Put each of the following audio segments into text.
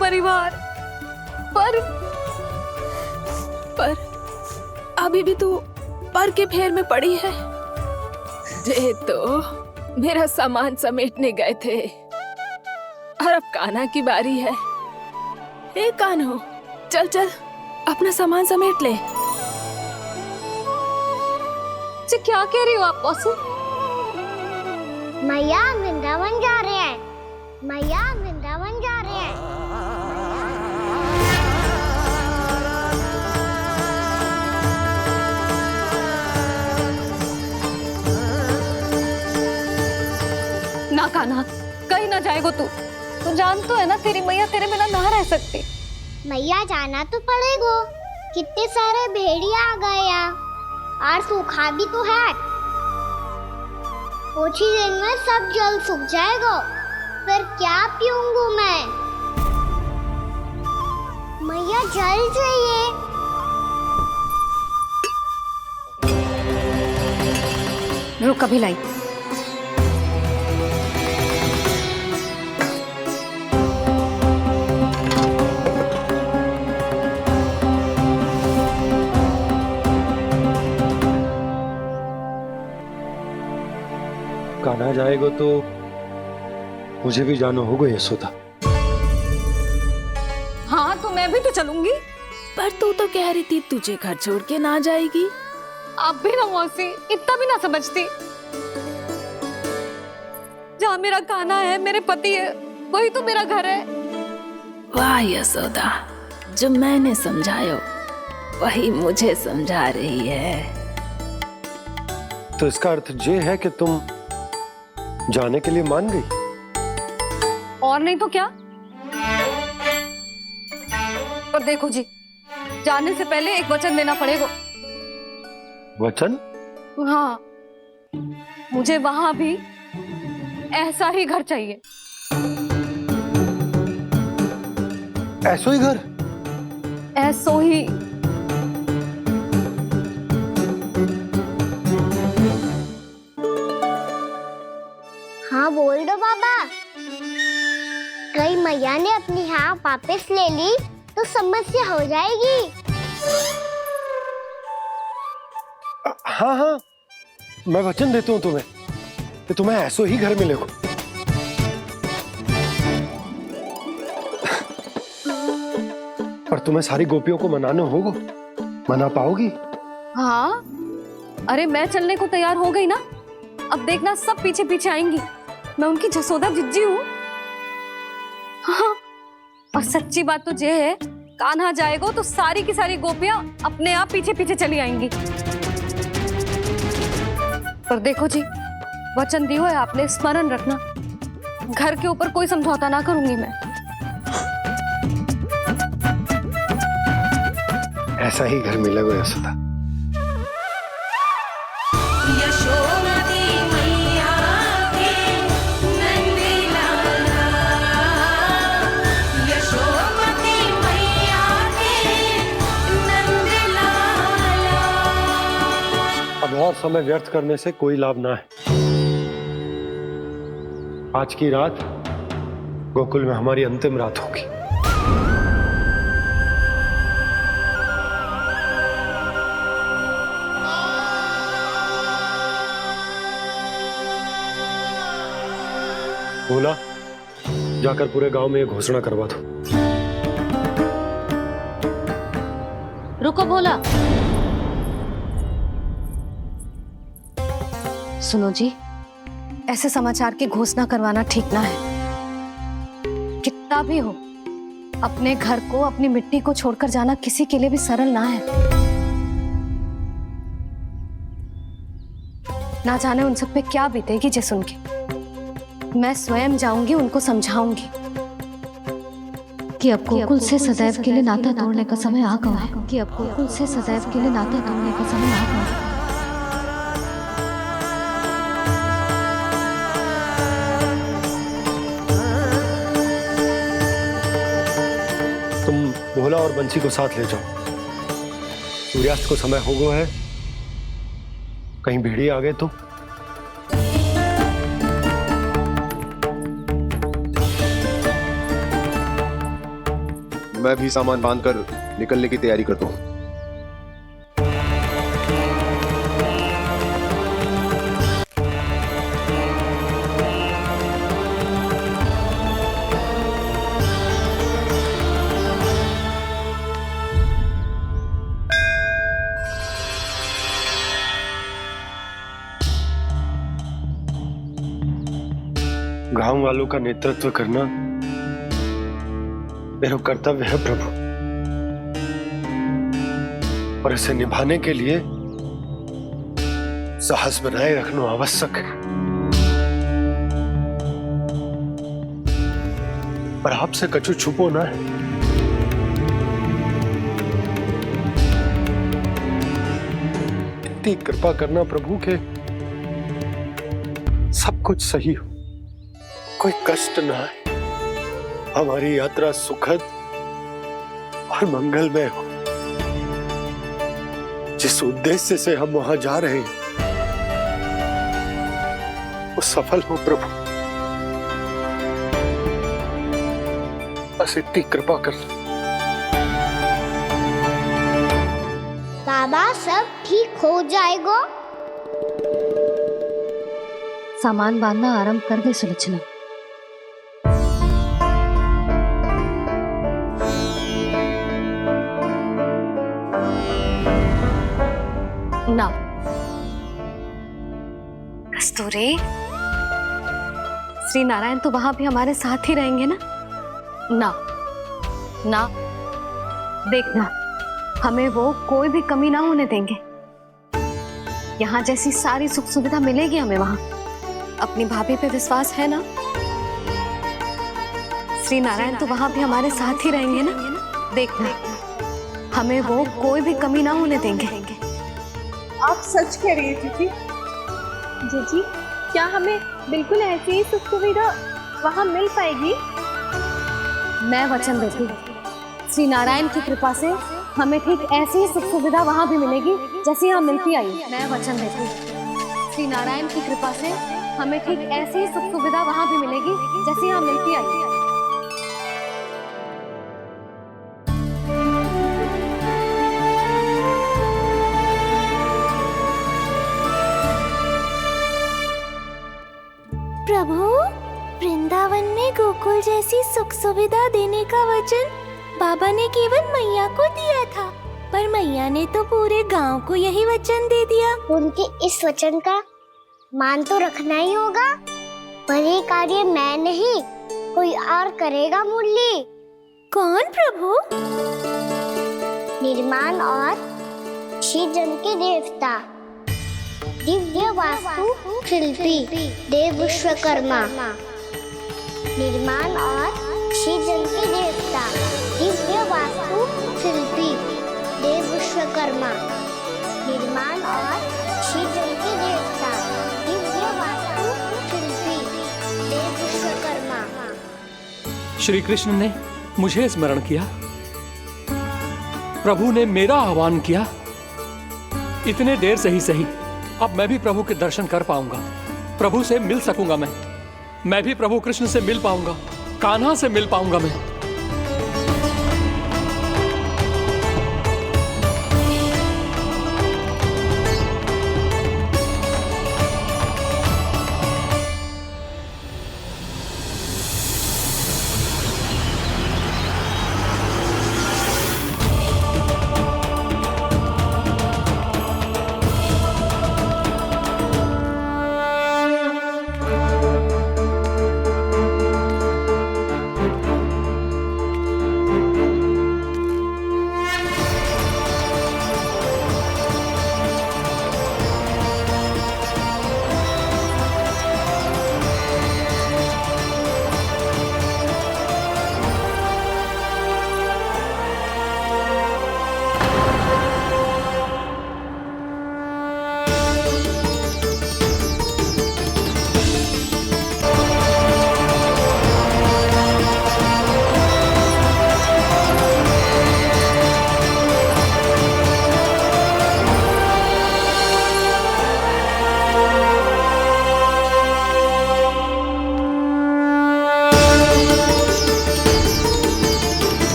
परिवार। पर अभी भी तू पर के फेर में पड़ी है। ये तो मेरा सामान समेटने गए थे और अब कान्हा की बारी है। ए कान्हा, चल चल अपना सामान समेट ले। क्या कह रही हो आप मौसी? मैया वृंदावन जा रहे हैं, मैया वृंदावन जा रहे हैं। ना कान्हा, कहीं ना जाएगो तू जान तो है ना तेरी मैया तेरे बिना ना रह सकती। मैया जाना तो पड़ेगा, कितने सारे भेड़िया आ गए यहाँ और सूखा भी तो है। कुछ ही दिन में सब जल सूख जाएगा, फिर क्या पीऊंगी मैं? मैया जल चाहिए। रुक अभी लाई। कान्हा जाएगा तो मुझे भी जाना होगा यशोदा। हाँ तो मैं भी तो चलूंगी। पर तू तो कह रही थी तुझे घर छोड़ के ना जाएगी। आप भी ना मौसी, इतना भी ना समझती। जहाँ मेरा कान्हा है, मेरे पति है, वही तो मेरा घर है। वाह यशोदा, जो मैंने समझायो वही मुझे समझा रही है। तो इसका अर्थ ये है कि तुम जाने के लिए मान गई? और नहीं तो क्या। और देखो जी, जाने से पहले एक वचन देना पड़ेगा। वचन? हाँ, मुझे वहां भी ऐसा ही घर चाहिए। ऐसो ही घर? ऐसो ही। हाँ बोल दो बाबा। कहीं मैया ने अपनी हाँ वापस ले ली तो समस्या हो जाएगी। हाँ हाँ, मैं वचन देता हूँ तुम्हें कि तुम्हें ऐसो ही घर मिलेगा। पर तुम्हें सारी गोपियों को मनाना होगा। मना पाओगी? हाँ, अरे मैं चलने को तैयार हो गई ना। अब देखना सब पीछे पीछे आएंगी। मैं उनकी जसोदा जिज्जी हूँ। हाँ, और सच्ची बात तो ये है, कान्हा जाएगा तो सारी की सारी गोपियां अपने आप पीछे पीछे चली आएंगी। पर देखो जी, वचन दियो है आपने, स्मरण रखना। घर के ऊपर कोई समझौता ना करूंगी मैं। ऐसा ही घर मिलेगा यशोदा। अब और समय व्यर्थ करने से कोई लाभ ना है। आज की रात गोकुल में हमारी अंतिम रात होगी। बोला, जाकर पूरे गांव में ये घोषणा करवा दो। रुको भोला। सुनो जी, ऐसे समाचार की घोषणा करवाना ठीक ना है। कितना भी हो, अपने घर को, अपनी मिट्टी को छोड़कर जाना किसी के लिए भी सरल ना है। ना जाने उन सब पे क्या बीतेगी जे सुन के। मैं स्वयं जाऊंगी, उनको समझाऊंगी कि अब गोकुल से सदैव के लिए नाता तोड़ने का समय आ गया है। कि अब गोकुल से सदैव के लिए नाता तोड़ने का समय आ गया है। तुम भोला और बंसी को साथ ले जाओ। सूर्यास्त को समय हो गया है, कहीं भेड़िए आ गए तो। मैं भी सामान बांधकर निकलने की तैयारी करता हूँ। गांव वालों का नेतृत्व करना मेरा कर्तव्य है प्रभु, और इसे निभाने के लिए साहस बनाए रखना आवश्यक है। पर आपसे कछु छुपो ना है। इतनी कृपा करना प्रभु के सब कुछ सही हो, कोई कष्ट ना है, हमारी यात्रा सुखद और मंगलमय हो। जिस उद्देश्य से हम वहां जा रहे हैं वो सफल हो प्रभु, बस इतनी कृपा कर। बाबा सब ठीक हो जाएगा। सामान बांधना आरंभ कर दे सुलोचना। ना कस्तूरी, श्री नारायण तो वहां भी हमारे साथ ही रहेंगे ना? ना ना, देखना हमें वो कोई भी कमी ना होने देंगे। यहाँ जैसी सारी सुख सुविधा मिलेगी हमें वहां। अपनी भाभी पे विश्वास है ना? श्री नारायण तो वहां भी हमारे साथ ही रहेंगे ना? देखना हमें वो कोई भी कमी ना होने देंगे। आप सच कह रही है दीदी। जीजी, क्या हमें बिल्कुल ऐसी ही सुख सुविधा वहाँ मिल पाएगी? मैं वचन देती हूँ, श्री नारायण की कृपा से हमें ठीक ऐसी ही सुख सुविधा वहाँ भी मिलेगी जैसी यहाँ मिलती आई। मैं वचन देती हूँ, श्री नारायण की कृपा से हमें ठीक ऐसी ही सुख सुविधा वहाँ भी मिलेगी जैसी यहाँ मिलती आई। प्रभु, वृंदावन में गोकुल जैसी सुख सुविधा देने का वचन बाबा ने केवल मैया को दिया था, पर मैया ने तो पूरे गांव को यही वचन दे दिया। उनके इस वचन का मान तो रखना ही होगा, पर ये कार्य मैं नहीं कोई और करेगा। मुरली कौन प्रभु? निर्माण और सृजन के देवता, दिव्य वास्तु शिल्पी देव विश्वकर्मा। निर्माण और सृजन के देवता, दिव्य वास्तु शिल्पी देव विश्वकर्मा। निर्माण और सृजन के देवता, दिव्य वास्तु शिल्पी देव विश्वकर्मा। श्री कृष्ण ने मुझे स्मरण किया, प्रभु ने मेरा आह्वान किया। इतने देर से ही सही, अब मैं भी प्रभु के दर्शन कर पाऊंगा, प्रभु से मिल सकूंगा। मैं भी प्रभु कृष्ण से मिल पाऊंगा, कान्हा से मिल पाऊंगा मैं।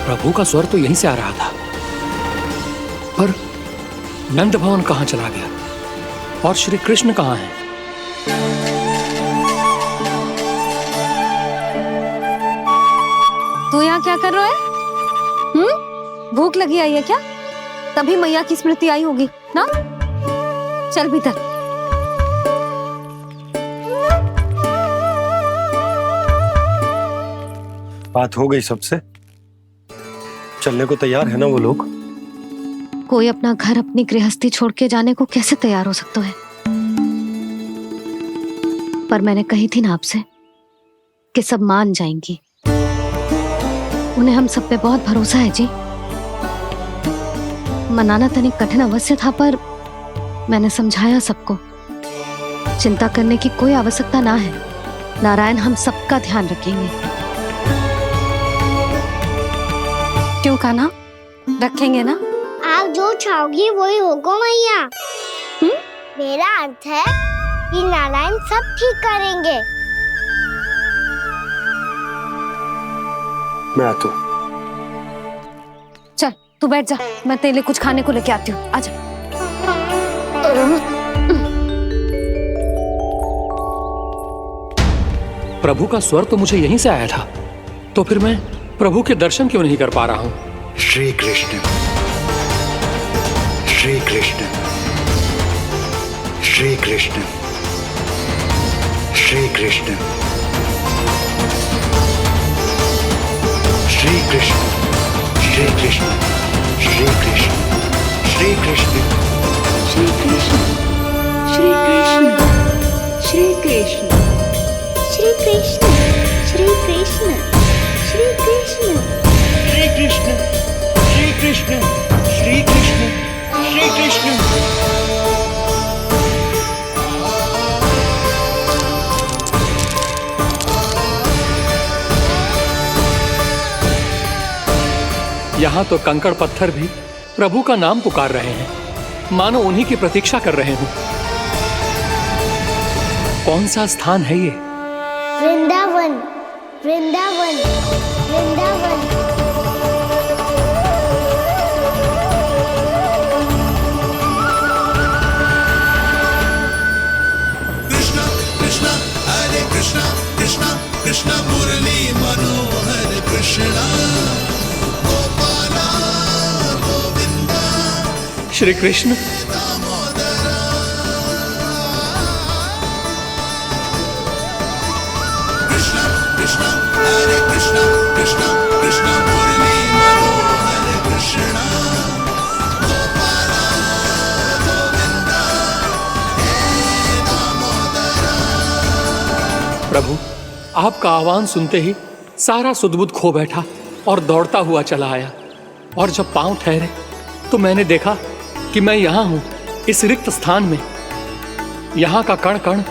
प्रभु का स्वर तो यहीं से आ रहा था, पर नंद भवन कहां चला गया और श्री कृष्ण कहां हैं? तू यहाँ क्या कर रहा है? भूख लगी आई है क्या? तभी मैया की स्मृति आई होगी ना? चल भीतर। बात हो गई सबसे? चलने को तैयार है ना वो लोग? कोई अपना घर अपनी गृहस्थी छोड़ के जाने को कैसे तैयार हो सकता है? पर मैंने कही थी ना आपसे कि सब मान जाएंगी। उन्हें हम सब पे बहुत भरोसा है जी। मनाना तनिक कठिन अवश्य था, पर मैंने समझाया सबको। चिंता करने की कोई आवश्यकता ना है। नारायण हम सबका ध्यान रखेंगे। क्यों कान्हा? रखेंगे ना? आप जो चाहोगी वही होगा मैया। मेरा अर्थ है कि नारायण सब ठीक करेंगे। मैं आता हूँ। चल तू बैठ जा, मैं तेरे लिए कुछ खाने को लेके आती हूँ। आजा। प्रभु का स्वर तो मुझे यहीं से आया था, तो फिर मैं प्रभु के दर्शन क्यों नहीं कर पा रहा हूँ? श्री कृष्ण, श्री कृष्ण, श्री कृष्ण, श्री कृष्ण, श्री कृष्ण, श्री कृष्ण, श्री कृष्ण, श्री कृष्ण, श्री कृष्ण, श्री कृष्ण, श्री कृष्ण, श्री कृष्ण, श्री कृष्ण, श्री कृष्ण, श्री कृष्ण, श्री कृष्ण, श्री कृष्ण, श्री कृष्ण। यहाँ तो कंकड़ पत्थर भी प्रभु का नाम पुकार रहे हैं, मानो उन्हीं की प्रतीक्षा कर रहे हों। कौन सा स्थान है ये? वृंदावन, वृंदावन, वृंदावन। कृष्णा कृष्णा हरे कृष्णा, कृष्णा कृष्णा मुरली मनोहर कृष्णा, गोपाला गोविंदा श्री कृष्ण। दामोदरा। कृष्णा कृष्णा हरे कृष्णा, कृष्णा कृष्णा मुरली मनोहर कृष्णा, गोपाला गोविंदा हे दामोदरा। प्रभु आपका आह्वान सुनते ही सारा सुध-बुध खो बैठा और दौड़ता हुआ चला आया, और जब पांव ठहरे तो मैंने देखा कि मैं यहाँ हूँ, इस रिक्त स्थान में। यहाँ का कण कण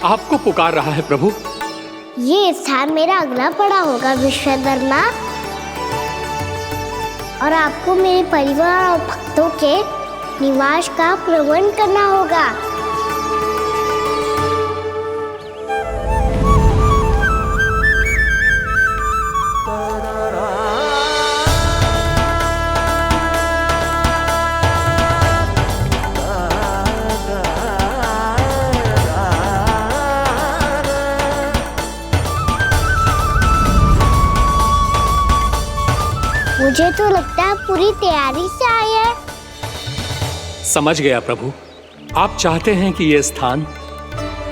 आपको पुकार रहा है प्रभु। ये स्थान मेरा अगला पड़ा होगा विश्वकर्मा, और आपको मेरे परिवार और भक्तों के निवास का प्रबंध करना होगा। मुझे तो लगता है पूरी तैयारी से आए हैं। समझ गया प्रभु, आप चाहते हैं कि ये स्थान,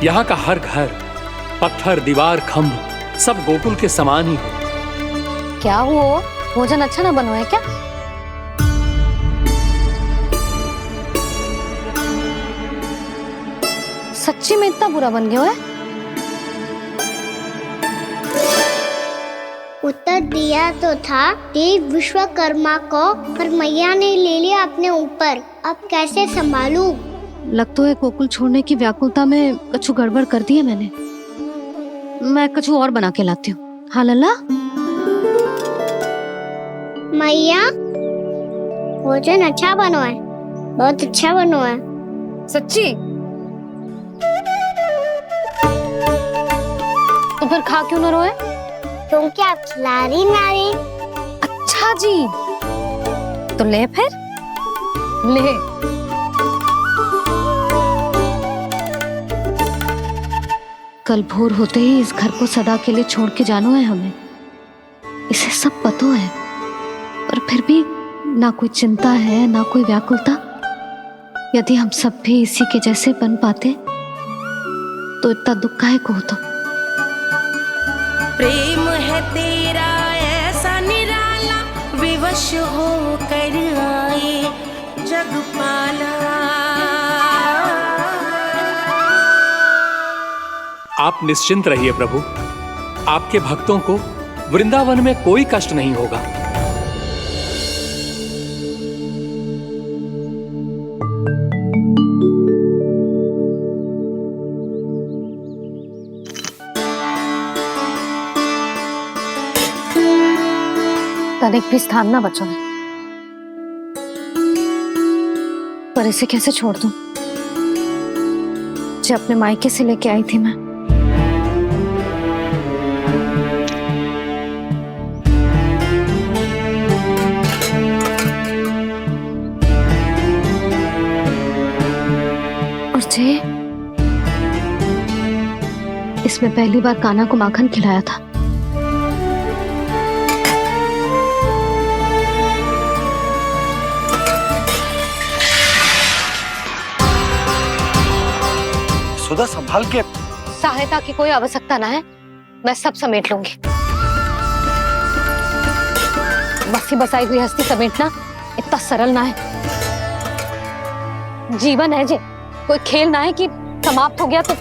यहाँ का हर घर, पत्थर, दीवार, खम्भ सब गोकुल के समान ही हो। क्या हुआ? भोजन अच्छा ना बनो है क्या? सच्ची में इतना बुरा बन गया है? उत्तर दिया तो था देव विश्वकर्मा को, पर मैया ने ले लिया अपने ऊपर। अब कैसे संभालूं? लग तो है गोकुल छोड़ने की व्याकुलता में कछु गड़बड़ कर दी है मैंने। मैं कछु और बना के लाती हूँ। हाँ लल्ला? मैया, भोजन अच्छा बनो है, बहुत अच्छा बनो है। सच्ची? तो फिर खा क्यों ना रोए? तुम क्या खिला रही नारी? अच्छा जी, तो ले फिर ले। कल भोर होते ही इस घर को सदा के लिए छोड़ के जाना है हमें, इसे सब पता है, पर फिर भी ना कोई चिंता है ना कोई व्याकुलता। यदि हम सब भी इसी के जैसे बन पाते तो इतना दुख काहे को होता। प्रेम है तेरा ऐसा निराला, विवश हो कर आए जगपाला। आप निश्चिंत रहिए प्रभु, आपके भक्तों को वृंदावन में कोई कष्ट नहीं होगा। तनिक भी स्थान ना बचो है, पर इसे कैसे छोड़ दूं जो अपने मायके से लेके आई थी मैं। और जे इसमें पहली बार कान्हा को माखन खिलाया था। सुधा संभाल के। सहायता की कोई आवश्यकता ना है, मैं सब समेट लूंगी। बसी बसाई गृहस्थी समेटना इतना सरल ना है। जीवन है जे, कोई खेल ना है कि समाप्त हो गया तो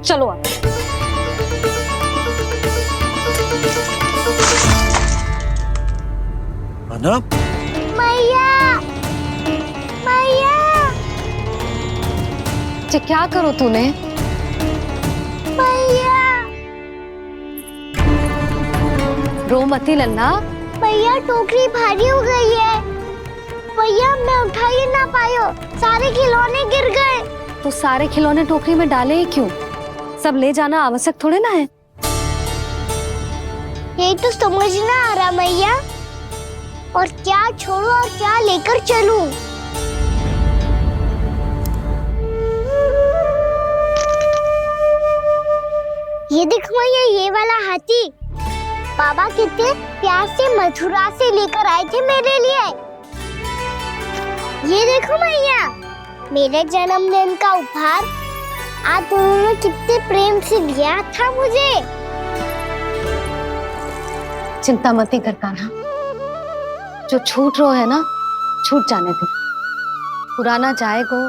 चलो आप। अना? मैया, मैया, जे क्या करो तूने? मैया, रो मती लल्ला। मैया टोकरी भारी हो गई है। भैया मैं उठा ही ना पायो, सारे खिलौने गिर गए। तो सारे खिलौने टोकरी में डाले ही क्यों? सब ले जाना आवश्यक थोड़े ना है। यही तो समझ ना आ रहा मैया, और क्या छोड़ू और क्या लेकर चलूं? ये देखो मैया, ये वाला हाथी बाबा कितने प्यार से मथुरा से लेकर आए थे मेरे लिए। ये देखो मैया, मेरे जन्मदिन का उपहार आज उन्होंने कितने प्रेम से दिया था मुझे। चिंता मती कर कान्हा, जो छूट रो है ना छूट जाने दे। पुराना जाएगो,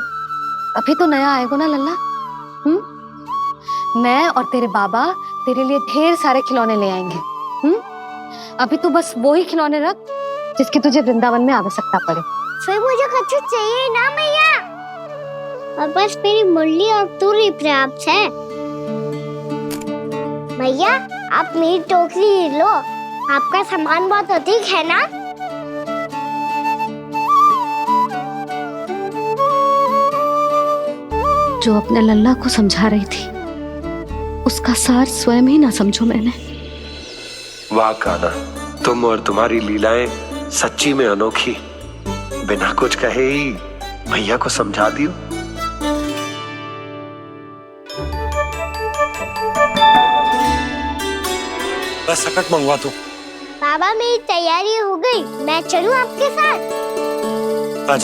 अभी तो नया आएगो ना लल्ला। मैं और तेरे बाबा तेरे लिए ढेर सारे खिलौने ले आएंगे। अभी तू बस वो ही खिलौने रख जिसकी तुझे वृंदावन में आवश्यकता पड़े। फिर मुझे कुछ चाहिए ना मैया, और बस मेरी मुरली और तूरी पर्याप्त है। मैया आप मेरी टोकरी लो, आपका सामान बहुत अधिक है ना। जो अपने लल्ला को समझा रही थी उसका सार स्वयं ही ना समझो मैंने। वाह कान्हा, तुम और तुम्हारी लीलाएं सच्ची में अनोखी। बिना कुछ कहे ही भैया को समझा दियो। बस सकट मंगवा दो। बाबा मेरी तैयारी हो गई, मैं चलूं आपके साथ? आज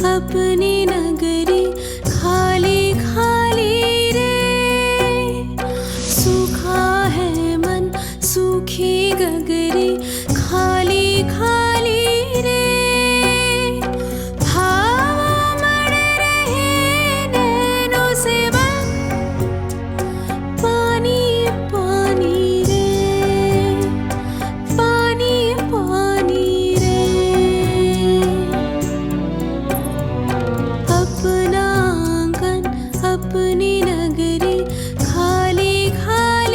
अपनी नगरी खाली खाली रे, सूखा है मन सूखी गगरी खाली खाली रे, भाव मर रहे नैनों से बन पानी पानी रे, पानी पानी रे। अपना आंगन अपनी नगरी खाली खाली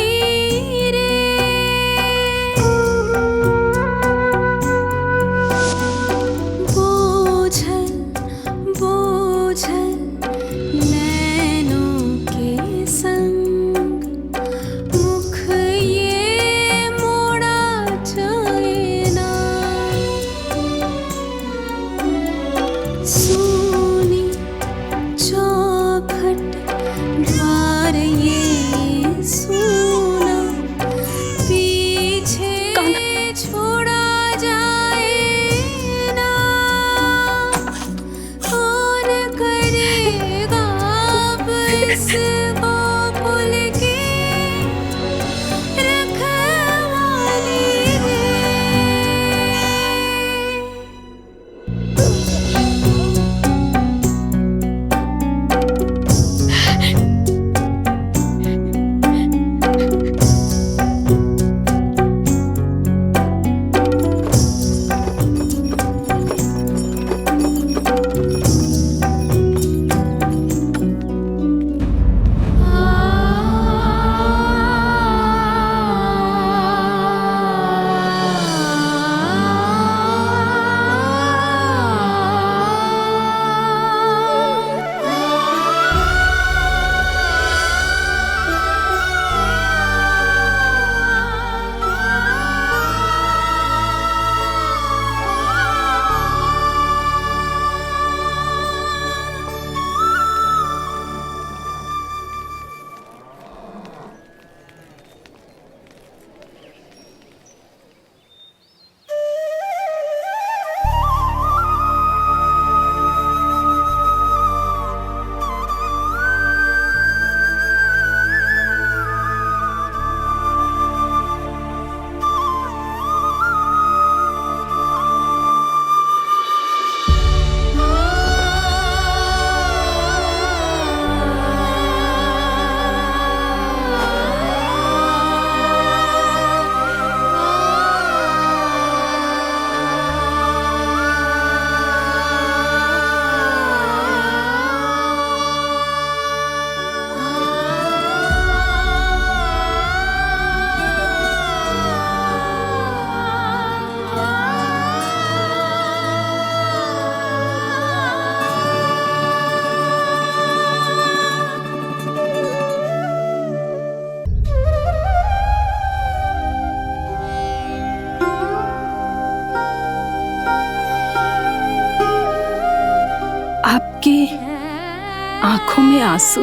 आंखों में आंसू।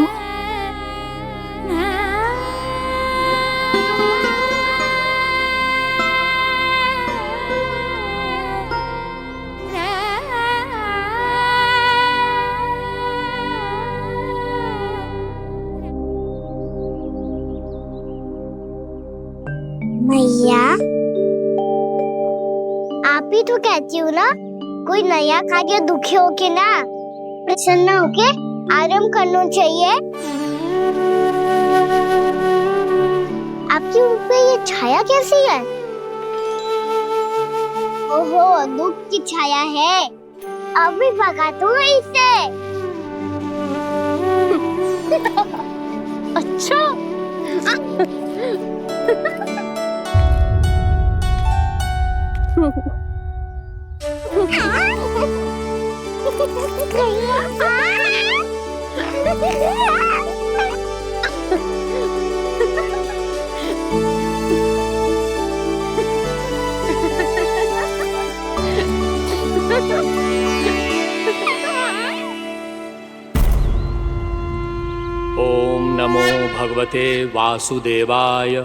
मैया, आप ही तो कहती हो ना, कोई नया कार्य दुखी होके ना प्रसन्न होके आराम करना चाहिए। आपके मुंह पे ये छाया कैसी है? ओहो, दुख की छाया है। अभी भगा दूं इसे। अच्छा। ओम नमो भगवते वासुदेवाय।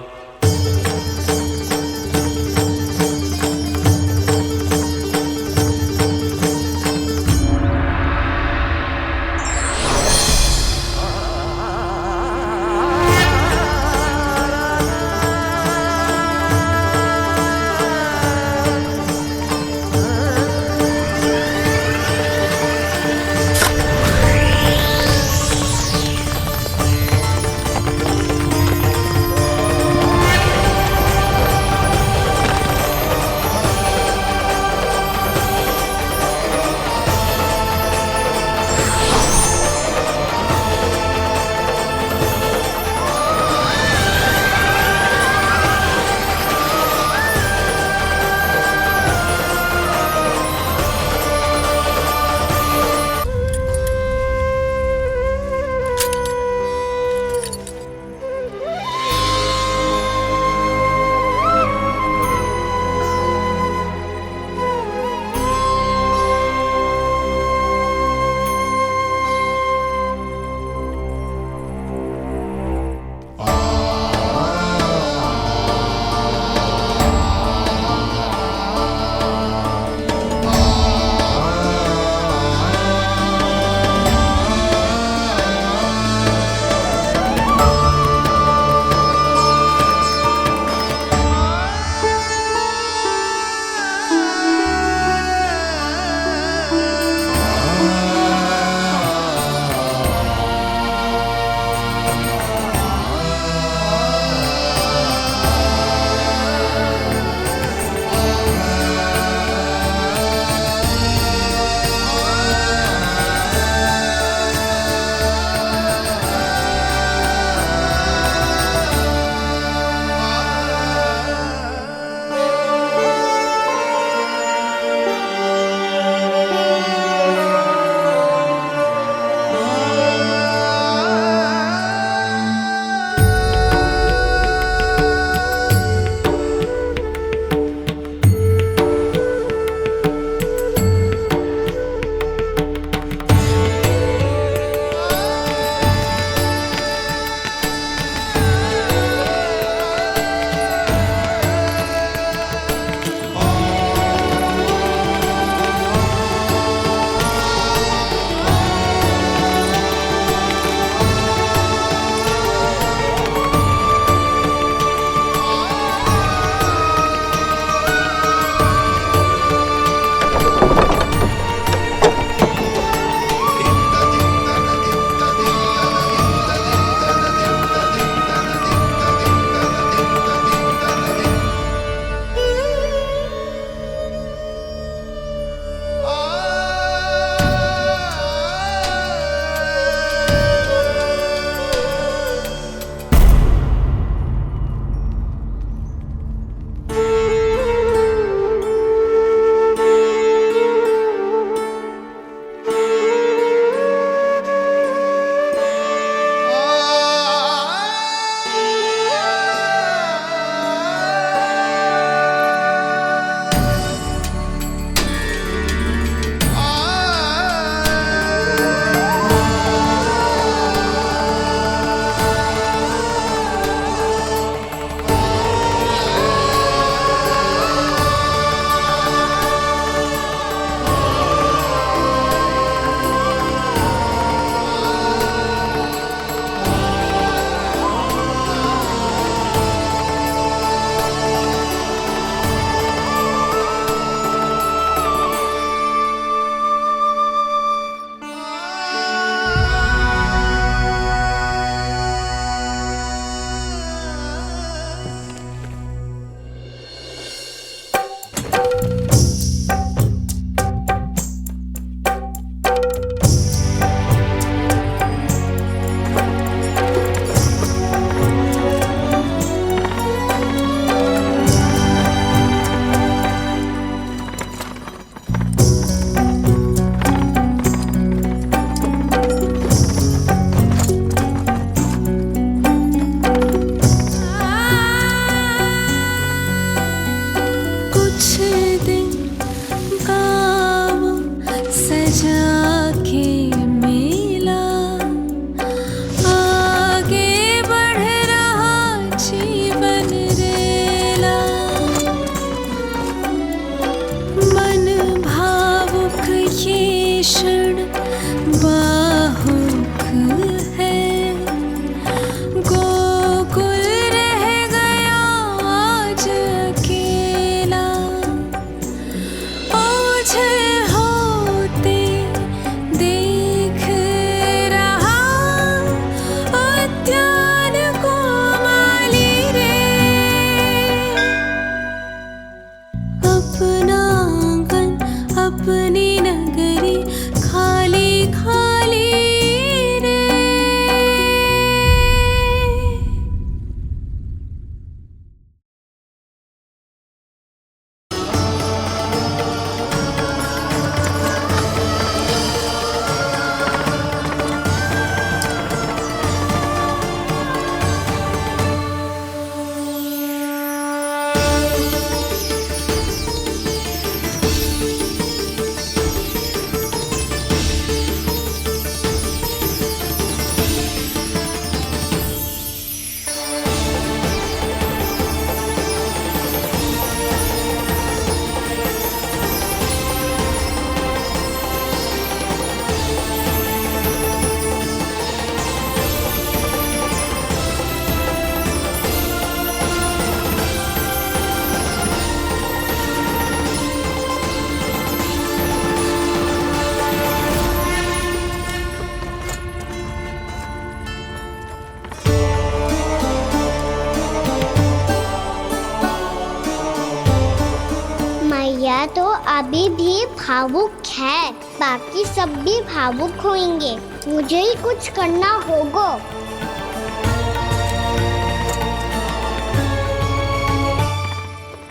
तो अभी भी भावुक है, बाकी सब भी भावुक होंगे। मुझे ही कुछ करना होगा।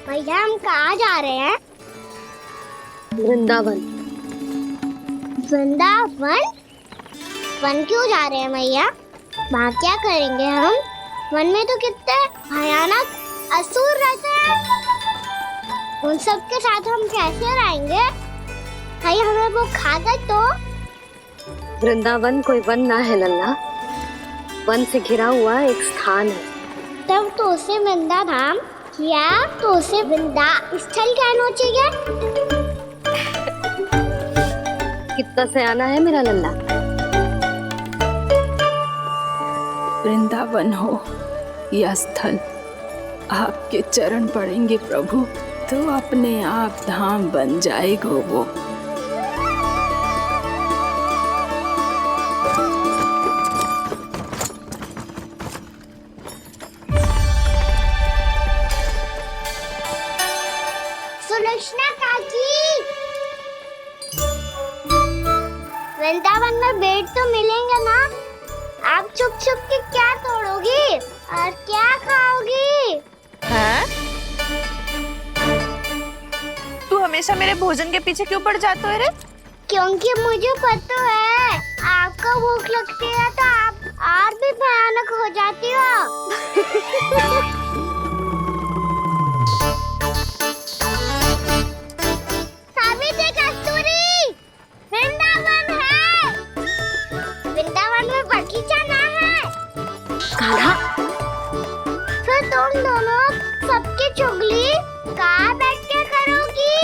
भैया हम कहाँ जा रहे हैं? वृंदावन। वृंदावन? वन क्यों जा रहे हैं भैया? वहाँ क्या करेंगे हम? वन में तो कितने भयानक असुर रहते हैं। उन सब के साथ हम कैसे रहेंगे? भाई हमें वो खा गए तो? वृंदावन कोई वन ना है लल्ला, वन से घिरा हुआ एक स्थान है। तब तो उसे वृंदा धाम या तो उसे वृंदा स्थल कहना चाहिए। कितना सयाना है मेरा लल्ला। वृंदावन हो या स्थल, आपके चरण पड़ेंगे प्रभु तो अपने आप धाम बन जाएगा वो। सुलक्षणा काकी, वृंदावन में बेट तो मिलेंगे ना? आप छुप छुप के क्या तोड़ोगी और क्या खाओगी? हाँ? तू हमेशा मेरे भोजन के पीछे क्यों पड़ जाते हो रे? क्योंकि मुझे पता है आपको भूख लगती है तो आप और भी भयानक हो जाती हो। सावित्री, कस्तूरी, वृंदावन है। वृंदावन में बगीचा ना है। कान्हा, फिर तुम दोनों सबकी चुगली कहाँ बैठ के करोगी?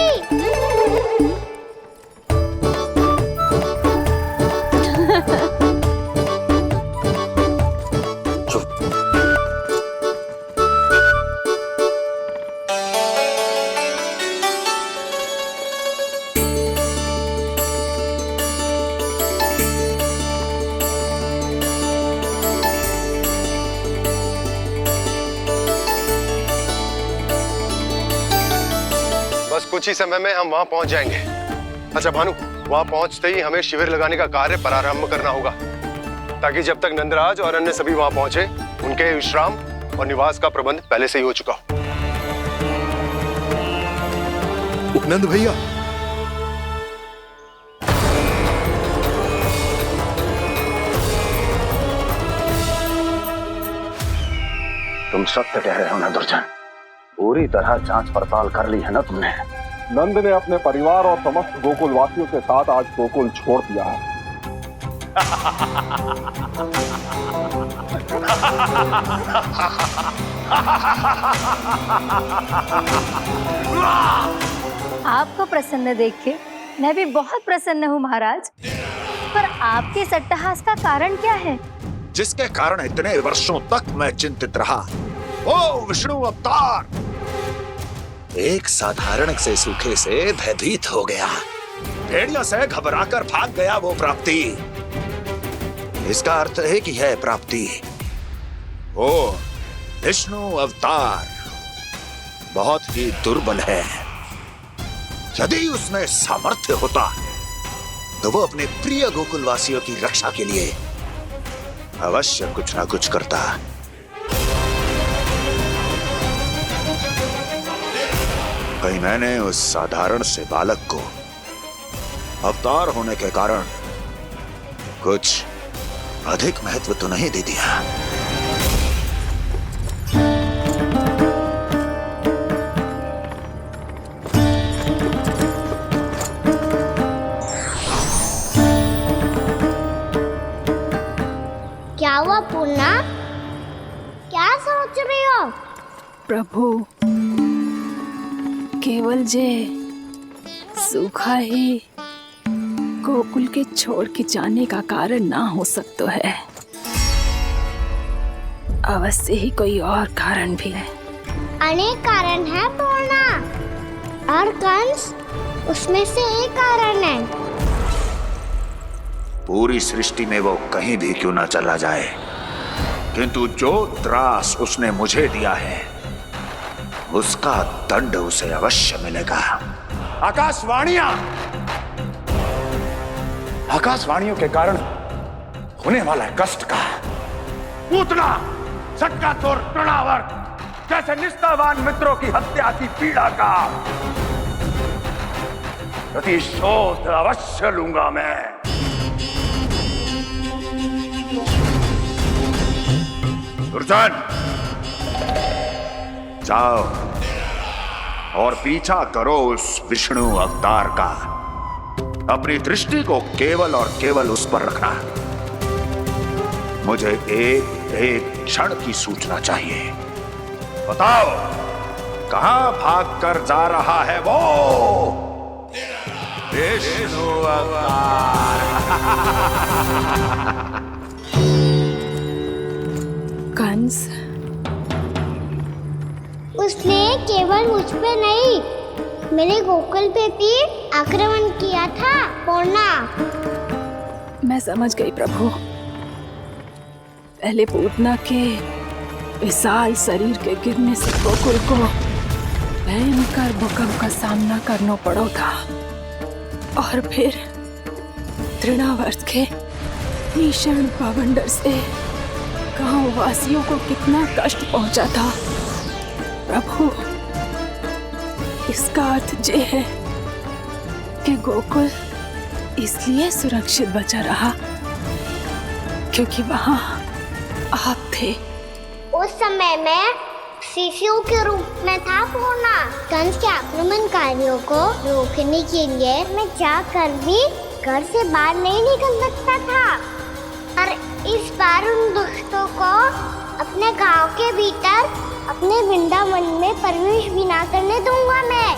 बस कुछ ही समय में हम वहां पहुंच जाएंगे। अच्छा भानु, वहां पहुंचते ही हमें शिविर लगाने का कार्य प्रारंभ करना होगा, ताकि जब तक नंदराज और अन्य सभी वहां पहुंचे उनके विश्राम और निवास का प्रबंध पहले से ही हो चुका हो। नंद भैया, तुम सत्य कह रहे हो ना दुर्जन, पूरी तरह जांच पड़ताल कर ली है ना तुमने? नंद ने अपने परिवार और समस्त गोकुल वासियों के साथ आज गोकुल छोड़ दिया है। आपको प्रसन्न देख के मैं भी बहुत प्रसन्न हूँ महाराज, पर आपके इस अट्टहास का कारण क्या है? जिसके कारण इतने वर्षों तक मैं चिंतित रहा, ओ विष्णु अवतार, एक साधारण से सूखे से भयभीत हो गया, भेड़ियों से घबराकर भाग गया वो प्राप्ति। इसका अर्थ है कि यह प्राप्ति वो विष्णु अवतार बहुत ही दुर्बल है। यदि उसमें सामर्थ्य होता तो वो अपने प्रिय गोकुलवासियों की रक्षा के लिए अवश्य कुछ ना कुछ करता। कहीं मैंने उस साधारण से बालक को अवतार होने के कारण कुछ अधिक महत्व तो नहीं दे दिया? क्या हुआ पूर्णा? क्या सोच रही हो? प्रभु, केवल जे सूखा ही गोकुल के छोड़ के जाने का कारण ना हो सकता है, अवश्य ही कोई और कारण भी है। अनेक कारण है पूर्णा, और कंस उसमें से एक कारण है। पूरी सृष्टि में वो कहीं भी क्यों ना चला जाए, किंतु जो त्रास उसने मुझे दिया है उसका दंड उसे अवश्य मिलेगा। आकाशवाणियों के कारण होने वाला कष्ट का पूतना सटकासुर तृणावर जैसे निष्ठावान मित्रों की हत्या की पीड़ा का प्रतिशोध अवश्य लूंगा मैं। दुर्जन, जाओ और पीछा करो उस विष्णु अवतार का। अपनी दृष्टि को केवल और केवल उस पर रखना। मुझे एक एक क्षण की सूचना चाहिए। बताओ कहां भाग कर जा रहा है वो विष्णु अवतार? कंस, उसने केवल मुझ पे नहीं, मेरे गोकुल पे भी आक्रमण किया था पूर्णा। मैं समझ गई प्रभु। पहले पूतना के विशाल शरीर के गिरने से गोकुल को भयंकर भूकंप का सामना करना पड़ा था, और फिर तृणावर्त के भीषण पावंडर से गांव वासियों को कितना कष्ट पहुंचा था। प्रभु, इसका अर्थ ये है कि गोकुल इसलिए सुरक्षित बचा रहा क्योंकि वहां आप थे। उस समय मैं शिशु के रूप में था पूर्णा। कंस के आक्रमणकारियों को रोकने के लिए मैं जाकर भी घर से बाहर नहीं निकल सकता था, और इस बार उन दुष्टों को अपने गांव के भीतर, अपने वृंदावन में प्रवेश भी ना करने दूंगा मैं।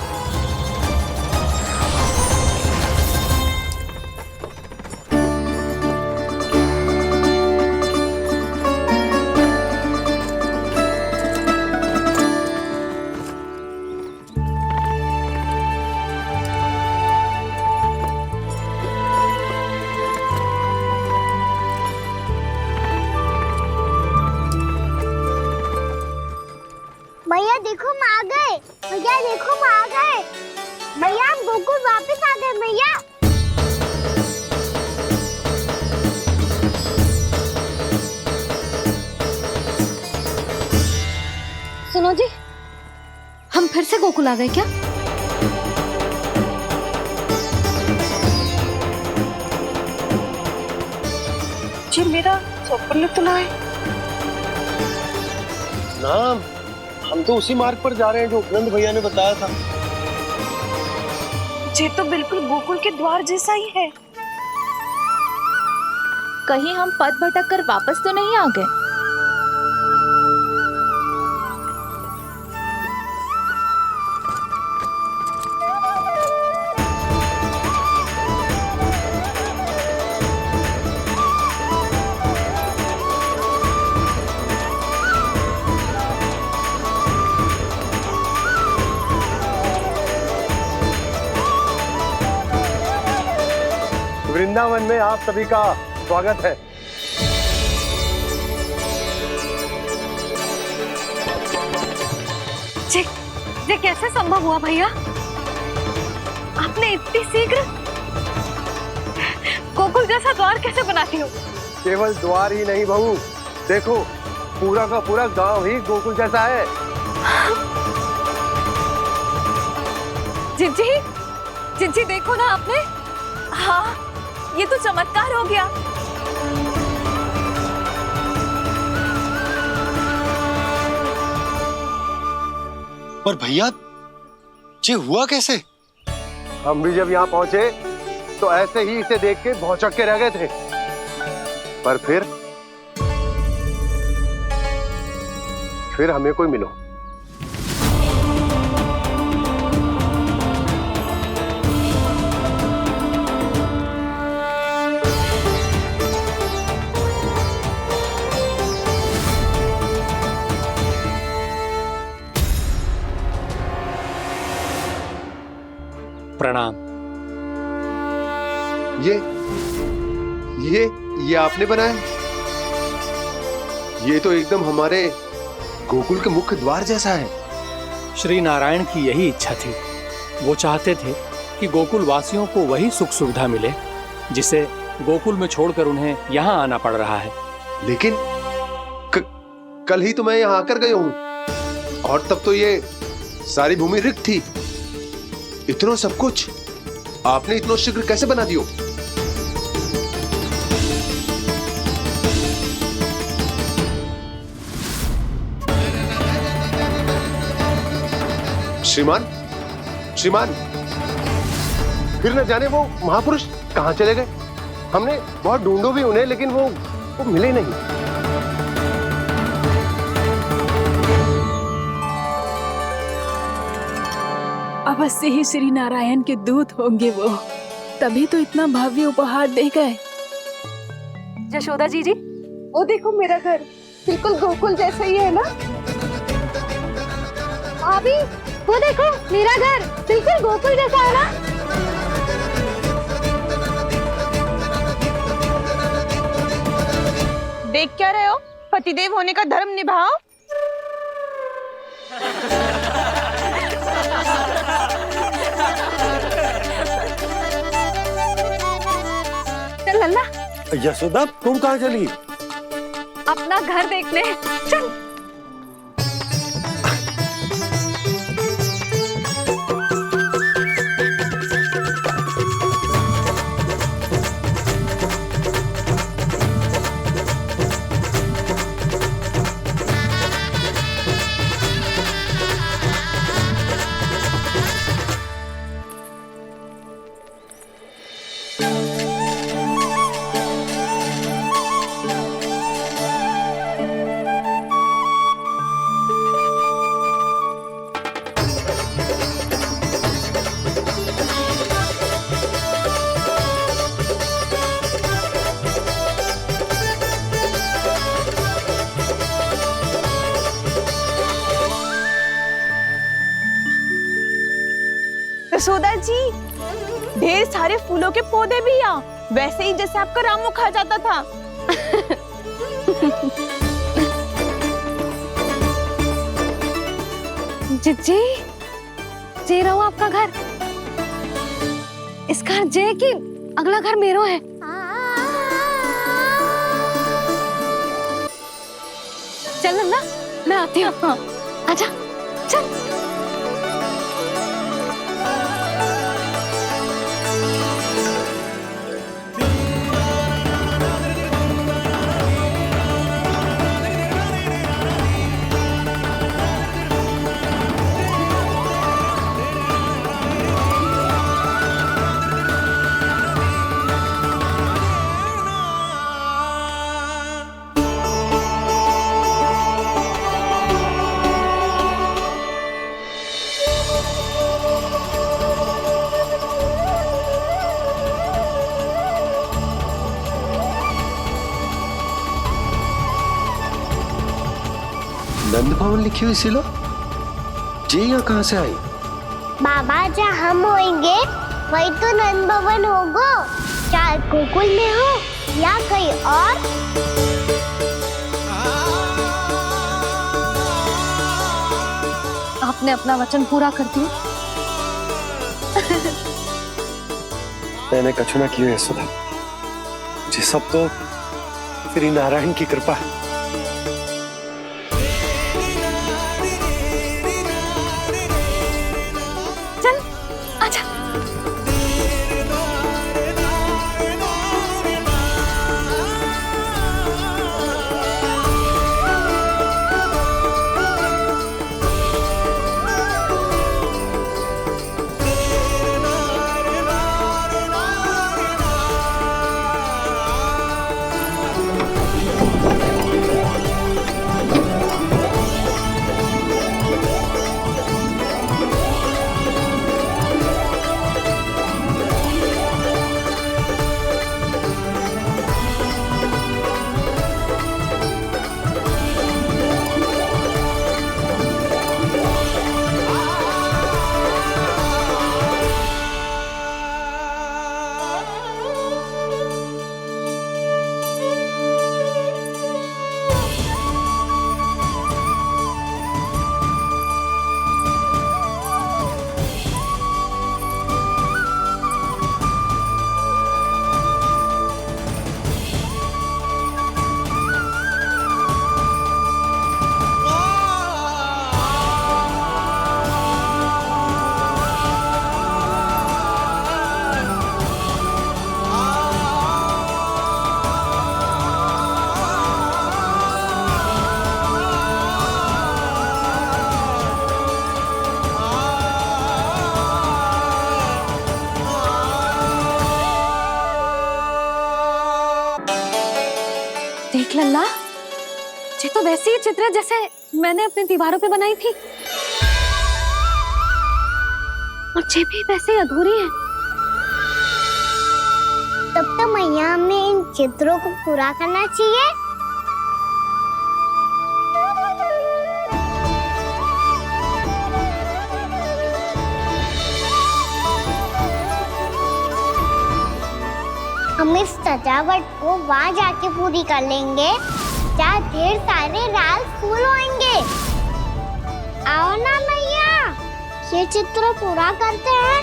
भैया देखो हम आ गए, भैया देखो हम आ गए, भैया हम गोकुल वापस आ गए भैया। सुनो जी, हम फिर से गोकुल आ गए क्या? जी मेरा चप्पल तो ना है। नाम हम तो उसी मार्ग पर जा रहे हैं जो उपनंद भैया ने बताया था। ये तो बिल्कुल गोकुल के द्वार जैसा ही है। कहीं हम पथ भटक कर वापस तो नहीं आ गए? वृंदावन में आप सभी का स्वागत है। ये कैसे संभव हुआ भैया? आपने इतनी शीघ्र गोकुल जैसा द्वार कैसे बनाती हो? केवल द्वार ही नहीं बहू, देखो पूरा का पूरा गांव ही गोकुल जैसा है। जिज्जी, जिज्जी देखो ना आपने। हाँ, ये तो चमत्कार हो गया। पर भैया ये हुआ कैसे? हम भी जब यहाँ पहुंचे तो ऐसे ही इसे देख के भौचक के रह गए थे, पर फिर हमें कोई मिलो। प्रणाम। ये आपने बनाया? ये तो एकदम हमारे गोकुल के मुख्य द्वार जैसा है। श्री नारायण की यही इच्छा थी। वो चाहते थे ताकि गोकुल वासियों को वही सुख सुविधा मिले जिसे गोकुल में छोड़कर उन्हें यहाँ आना पड़ रहा है। लेकिन कल ही तो मैं यहाँ आकर गया हूँ और तब तो ये सारी भूमि रिक्त थी। इतना सब कुछ आपने इतना शीघ्र कैसे बना दियो? श्रीमान, श्रीमान, फिर न जाने वो महापुरुष कहाँ चले गए। हमने बहुत ढूंढो भी उन्हें, लेकिन वो मिले नहीं। अवश्य ही श्री नारायण के दूत होंगे वो, तभी तो इतना भव्य उपहार दे गए। यशोदा जी, वो देखो मेरा घर बिल्कुल गोकुल जैसा ही है ना। भाभी, वो देखो मेरा घर बिल्कुल गोकुल जैसा है ना। देख क्या रहे हो? पतिदेव होने का धर्म निभाओ। चल लल्ला, यशोदा तुम कहाँ चली? अपना घर देखने चल। यशोदा जी, ढेर सारे फूलों के पौधे भी यहाँ, वैसे ही जैसे आपका रामू खा जाता था। जिज्जी, जे रहो आपका घर। इस घर जे की अगला घर मेरो है। चल लल्ला, मैं आती हूँ। आजा, चल। नंद भवन लिखी हुई सिलो, जी यहाँ कहाँ से आई? बाबा, जहाँ हम होंगे वही तो नंद भवन होगा। चाहे गोकुल में हो या कहीं और। आपने अपना वचन पूरा कर दिया। मैंने कछु ना किया यशोदा, जी सब तो श्री नारायण की कृपा है। चल, आजा। लल्ला, ये तो वैसी ही चित्र है जैसे मैंने अपनी दीवारों पे बनाई थी, और ये भी वैसे ही अधूरी है। तब तो मैया हमें इन चित्रों को पूरा करना चाहिए। हम इस सजावट को वहाँ जाके पूरी कर लेंगे जहाँ ढेर सारे लाल फूल होंगे। आओ ना मैया, ये चित्र पूरा करते हैं।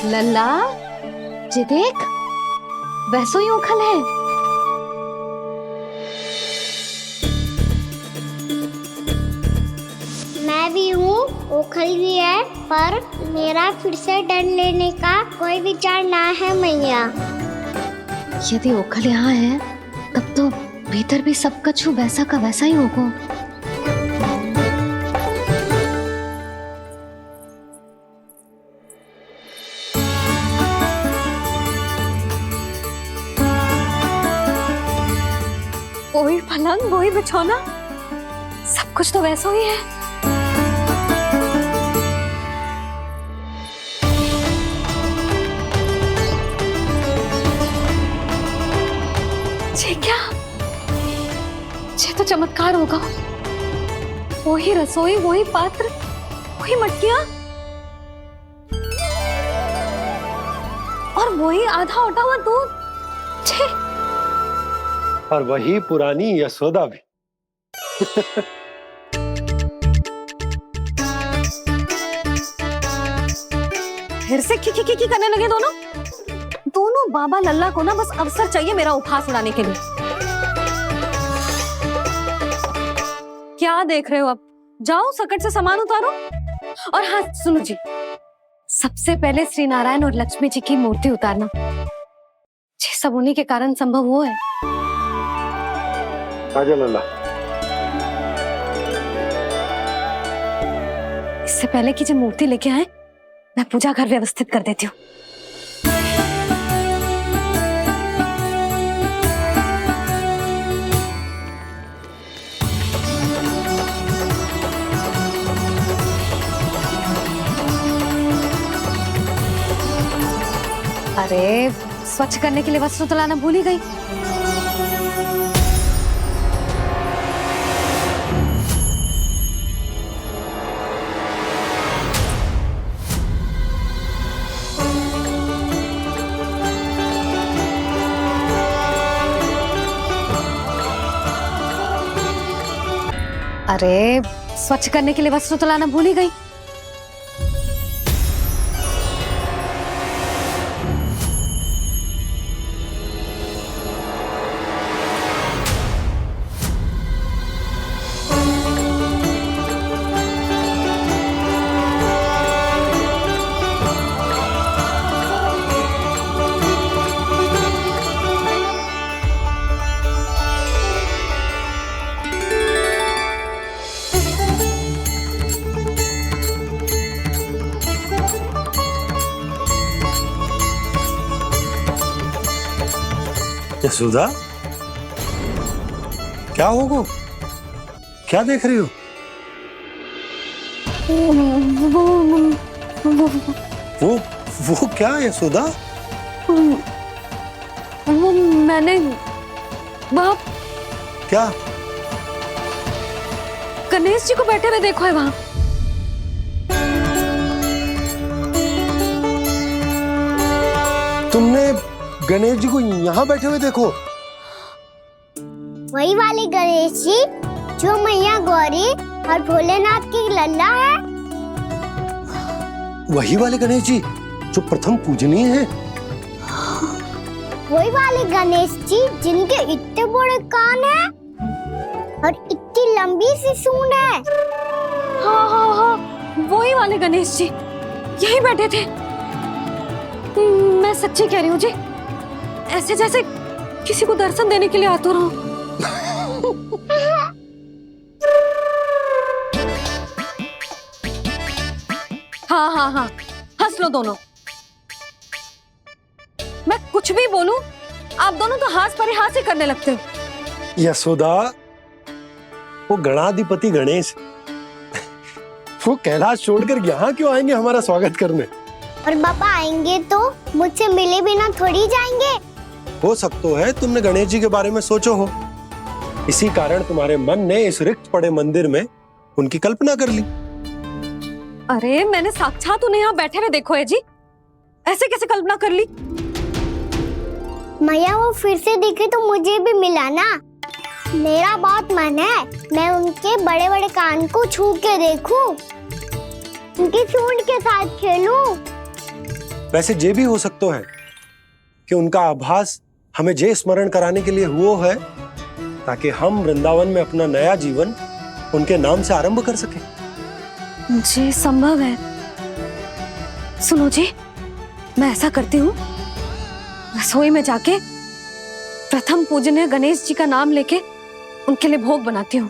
लल्ला, ये देख, वैसो ही उखल है। मैं भी हूँ, ओखल भी है, पर मेरा फिर से डर लेने का कोई विचार ना है मैया। यदि ओखल यहाँ है, तब तो भीतर भी सब कछु वैसा का वैसा ही होगा। वही पलंग, वही बिछौना, सब कुछ तो वैसा ही है। ये क्या? ये तो चमत्कार होगा। वही रसोई, वही पात्र, वही मटकियां, और वही आधा उटा हुआ दूध। छे, और वही पुरानी यशोदा भी। फिर से की करने लगे दोनों बाबा लल्ला को ना बस अवसर चाहिए मेरा उपहास उड़ाने के लिए। क्या देख रहे हो? अब जाओ, सकट से सामान उतारो। और हाँ सुनो जी, सबसे पहले श्री नारायण और लक्ष्मी जी की मूर्ति उतारना। ये सब उन्हीं के कारण संभव हुआ है। आजा लल्ला। इससे पहले कि जो मूर्ति लेके आए, मैं पूजा घर व्यवस्थित कर देती हूँ। अरे, स्वच्छ करने के लिए वस्त्र तो लाना भूल ही गई। अरे, स्वच्छ करने के लिए वस्त्र तो लाना भूल ही गई। यशोदा, क्या होगा? क्या देख रही हो? वो क्या यशोदा? वो मैंने वहाँ क्या? गणेश जी को बैठे हुए देखो है वहाँ। तुमने गणेश जी को यहाँ बैठे हुए देखो? वही वाले गणेश जी जो मैया गौरी और भोलेनाथ की लल्ला है। वही वाले गणेश जी जो प्रथम पूजनीय हैं? वही वाले गणेश जी जिनके इतने बड़े कान हैं और इतनी लंबी सी सूंड है। हाँ हाँ हाँ, वही वाले गणेश जी यही बैठे थे। मैं सच्ची कह रही हूँ जी, ऐसे जैसे किसी को दर्शन देने के लिए आतुर हूँ। हाँ हाँ हाँ, हंस लो दोनों। मैं कुछ भी बोलूं, आप दोनों तो हाथ परिहास ही करने लगते हो। यशोदा, वो गणाधिपति गणेश वो कैलाश छोड़कर यहाँ क्यों आएंगे हमारा स्वागत करने? और पापा आएंगे तो मुझसे मिले बिना थोड़ी जाएंगे। हो सकता है तुमने गणेश जी के बारे में सोचो हो, इसी कारण तुम्हारे मन ने इस रिक्त पड़े मंदिर में उनकी कल्पना कर ली। अरे मैंने साक्षात उन्हें यहाँ बैठे हुए देखो है जी, ऐसे कैसे कल्पना कर ली? मैया वो फिर से दिखे तो मुझे भी मिला ना। मेरा बहुत मन है मैं उनके बड़े बड़े कान को छू के देखूं, उनकी सूंड के साथ खेलूं। वैसे ये भी हो सकता है कि उनका आभास हमें जे स्मरण कराने के लिए हुआ है ताकि हम वृंदावन में अपना नया जीवन उनके नाम से आरंभ कर सके। जी संभव है। सुनो जी, मैं ऐसा करती हूँ, रसोई में जाके प्रथम पूजनीय गणेश जी का नाम लेके उनके लिए भोग बनाती हूँ।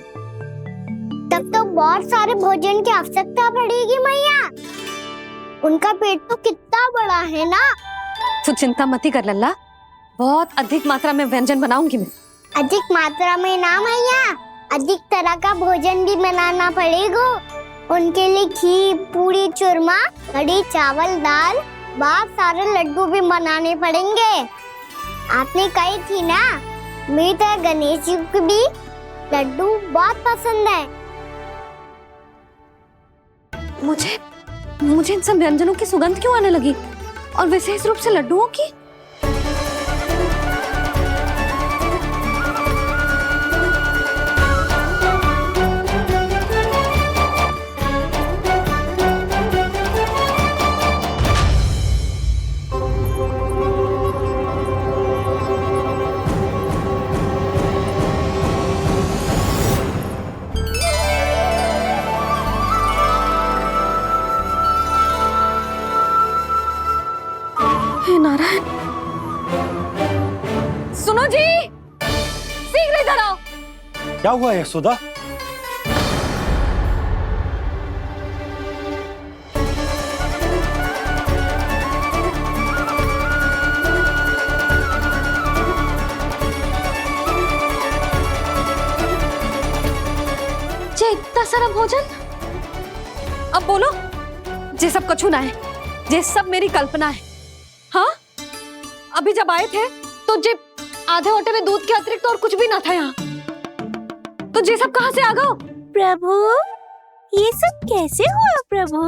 तब तो बहुत सारे भोजन की आवश्यकता पड़ेगी मैया। उनका पेट तो कितना बड़ा है ना। तू चिंता मत कर लल्ला, बहुत अधिक मात्रा में व्यंजन बनाऊंगी मैं। अधिक मात्रा में ना मैया, अधिक तरह का भोजन भी बनाना पड़ेगा। उनके लिए खीर, पूरी, चूरमा, कढ़ी, चावल, दाल, बहुत सारे लड्डू भी बनाने पड़ेंगे। आपने कही थी ना, मेरी तरह गणेश जी को भी लड्डू बहुत पसंद है। मुझे इन सब व्यंजनों की सुगंध क्यों आने लगी, और विशेष रूप से लड्डुओं की? नारायण, सुनो जी, शीघ्र इधर आओ। क्या हुआ यशोदा? जे इतना सारा भोजन, अब बोलो, जे सब कछु ना है, जे सब मेरी कल्पना है। हाँ, अभी जब आए थे तो जे आधे ओटे में दूध के अतिरिक्त और कुछ भी ना था यहाँ, तो जे सब कहाँ से आ गए? प्रभु, ये सब कैसे हुआ प्रभु?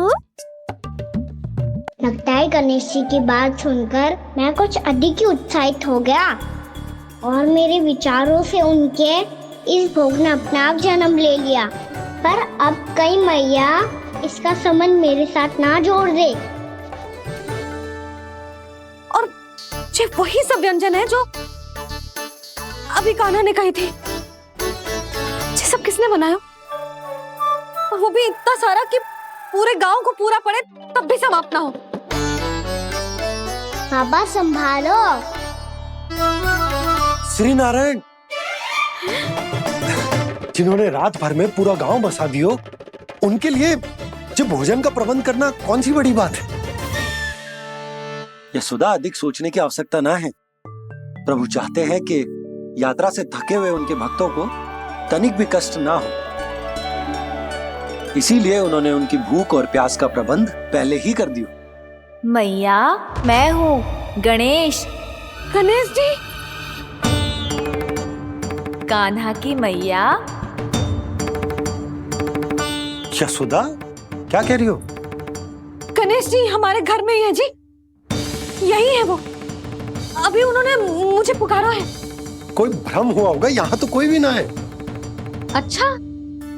लगता है गणेश जी की बात सुनकर मैं कुछ अधिक ही उत्साहित हो गया और मेरे विचारों से उनके इस भोग ने अपना आप जन्म ले लिया। पर अब कहीं मैया इसका संबंध मेरे साथ ना जोड़ दे। ये वही सब व्यंजन है जो अभी कान्हा ने कही थी। ये सब किसने बनाया? और वो भी इतना सारा कि पूरे गांव को पूरा पड़े तब भी समाप्त ना हो। पापा संभालो। श्री नारायण, जिन्होंने रात भर में पूरा गांव बसा दियो, उनके लिए जो भोजन का प्रबंध करना कौन सी बड़ी बात है? यशोदा, अधिक सोचने की आवश्यकता ना है। प्रभु चाहते हैं कि यात्रा से थके हुए उनके भक्तों को तनिक भी कष्ट ना हो, इसीलिए उन्होंने उनकी भूख और प्यास का प्रबंध पहले ही कर दिया। मैया, मैं हूँ गणेश। गणेश जी। कान्हा की मैया। यशोदा, क्या कह रही हो? गणेश जी हमारे घर में ही है जी, यही है वो। अभी उन्होंने मुझे पुकारा है। कोई भ्रम हुआ होगा, यहाँ तो कोई भी ना है। अच्छा,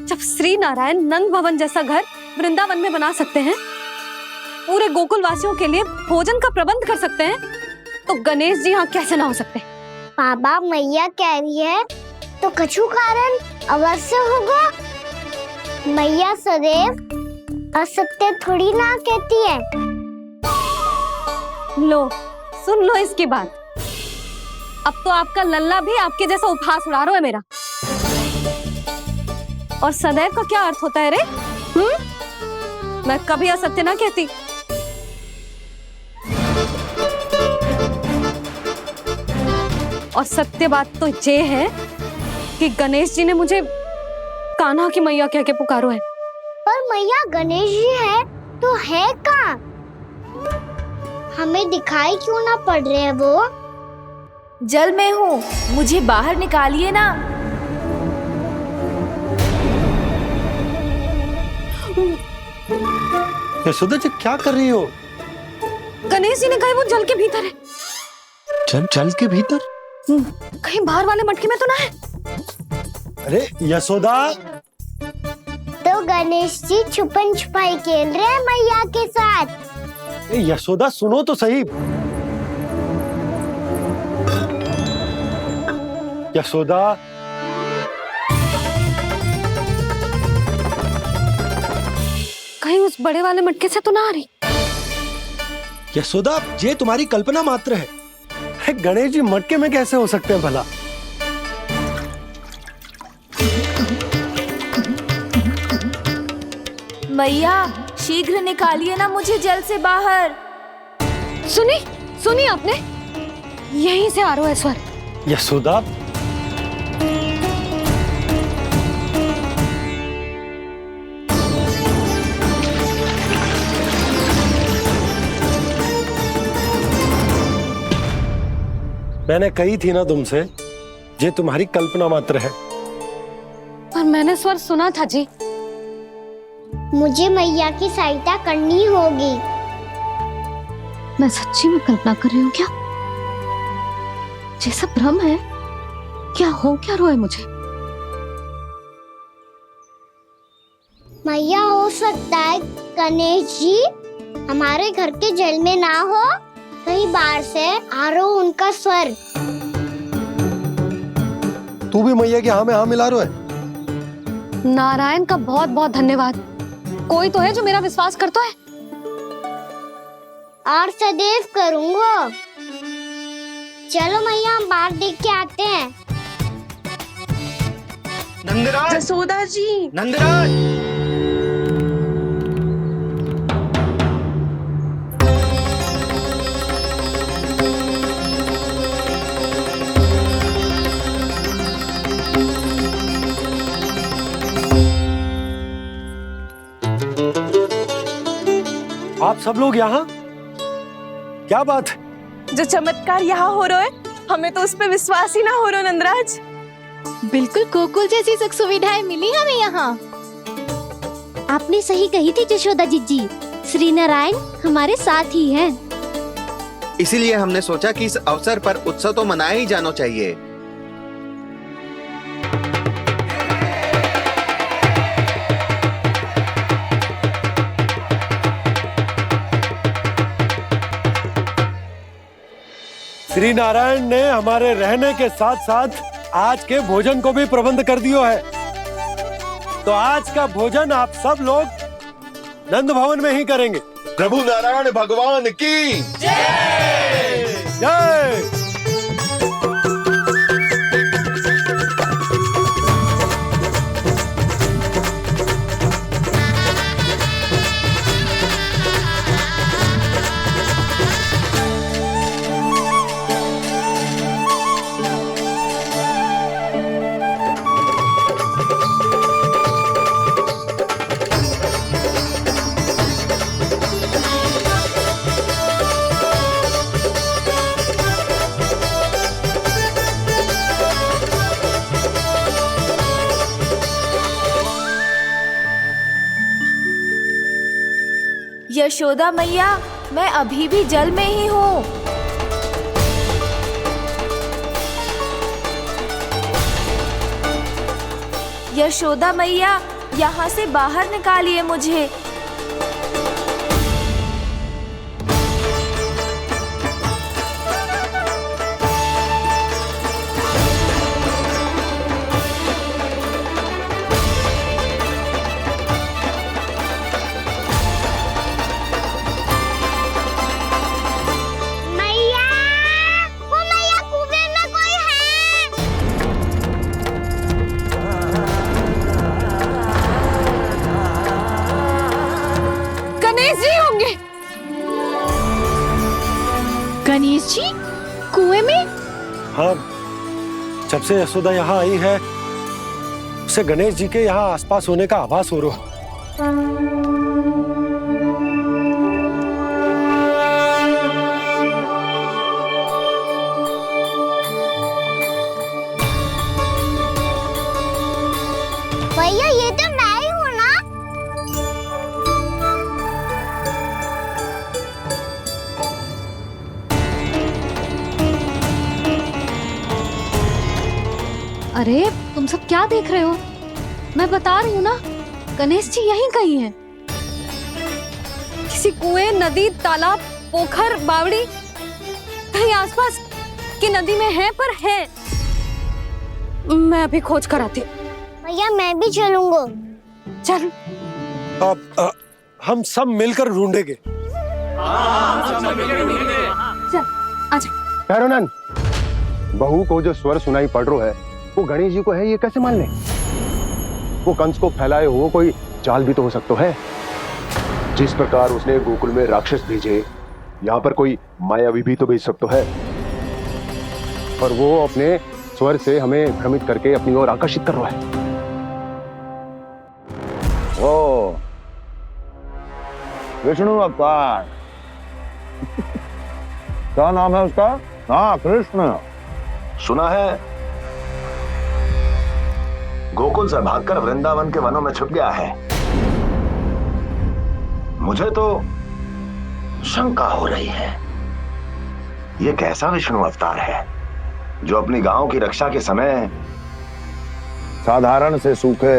जब श्री नारायण नंद भवन जैसा घर वृंदावन में बना सकते हैं, पूरे गोकुल वासियों के लिए भोजन का प्रबंध कर सकते हैं, तो गणेश जी यहाँ कैसे ना हो सकते? बाबा, मैया कह रही है तो कछु कारण अवश्य होगा। मैया सदैव असत्य थोड़ी ना कहती है। लो, सुन लो इसकी बात। अब तो आपका लल्ला भी आपके जैसा उपहास उड़ा रहा है मेरा। और सदैव का क्या अर्थ होता है रे? मैं कभी असत्य ना कहती। और सत्य बात तो ये है कि गणेश जी ने मुझे कान्हा की मैया कह के पुकारो है। पर मैया गणेश जी है तो है कहाँ? हमें दिखाई क्यों ना पड़ रहे हैं वो? जल में हूँ, मुझे बाहर निकालिए ना। यशोदा जी, क्या कर रही हो? गणेश जी ने कहा वो जल के भीतर है। जल के भीतर? कहीं बाहर वाले मटके में तो ना है? अरे यशोदा! तो गणेश जी छुपन छुपाई खेल रहे हैं मैया के साथ। यशोदा, सुनो तो सही। यशोदा, कहीं उस बड़े वाले मटके से तो ना आ रही? यशोदा, ये तुम्हारी कल्पना मात्र है। गणेश जी मटके में कैसे हो सकते हैं भला? मैया, शीघ्र निकालिए ना मुझे जल से बाहर। सुनी आपने? यहीं से आ रहा है स्वर। यशोदा, मैंने कही थी ना तुमसे, ये तुम्हारी कल्पना मात्र है। पर मैंने स्वर सुना था जी। मुझे मैया की सहायता करनी होगी। मैं सच्ची में कल्पना कर रही हूँ क्या? ये सब भ्रम है क्या? हो क्या रहा है मुझे? मैया, हो सकता है गणेश जी हमारे घर के जल में ना हो, कहीं बाहर से आ रहा हो उनका स्वर। तू भी मैया के हाँ में हाँ मिला रहा है। नारायण का बहुत बहुत धन्यवाद। कोई तो है जो मेरा विश्वास करता है। और सदैव करूंगा। चलो मैया, हम बाहर देख के आते हैं। नंदराज! जसोदा जी! नंदराज! आप सब लोग यहाँ? क्या बात है? जो चमत्कार यहाँ हो रहा है, हमें तो उस पे विश्वास ही ना हो रहा नंदराज। बिल्कुल गोकुल जैसी सुख सुविधाएं मिली हमें यहाँ। आपने सही कही थी जशोदा जीजी, श्री नारायण हमारे साथ ही हैं। इसीलिए हमने सोचा कि इस अवसर पर उत्सव तो मनाया ही जाना चाहिए। श्री नारायण ने हमारे रहने के साथ साथ आज के भोजन को भी प्रबंध कर दियो है। तो आज का भोजन आप सब लोग नंद भवन में ही करेंगे। प्रभु नारायण भगवान की जय जय। यशोदा मैया, मैं अभी भी जल में ही हूँ। यशोदा मैया, यहाँ से बाहर निकालिए मुझे। गणेश जी कुएं में? हाँ, जब से यशोदा यहाँ आई है उसे गणेश जी के यहाँ आसपास होने का आभास हो रहा। भैया ये तो मैं ही हूँ ना? अरे तुम सब क्या देख रहे हो? मैं बता रही हूँ ना, गणेश जी यहीं कहीं हैं। किसी कुएं, नदी, तालाब, पोखर, बावड़ी कहीं आसपास की नदी में है, पर है। मैं अभी खोज कर आती हूँ। भैया मैं भी चलूंगा। चल। अब हम सब मिलकर ढूंढेंगे। चल आजा। भैरवनंद, बहू को जो स्वर सुनाई पड़ रहा है वो गणेश जी को है, ये कैसे मान ले? वो कंस को फैलाए हुए कोई चाल भी तो हो सकता है। जिस प्रकार उसने गोकुल में राक्षस भेजे, यहाँ पर कोई मायावी भी तो भेज सकता है। और वो अपने स्वर से हमें भ्रमित करके अपनी ओर आकर्षित कर रहा है। ओ विष्णु अवतार। क्या नाम है उसका? हाँ, कृष्ण। सुना है गोकुल से भागकर वृंदावन के वनों में छुप गया है। मुझे तो शंका हो रही है, ये कैसा विष्णु अवतार है जो अपनी गांव की रक्षा के समय साधारण से सूखे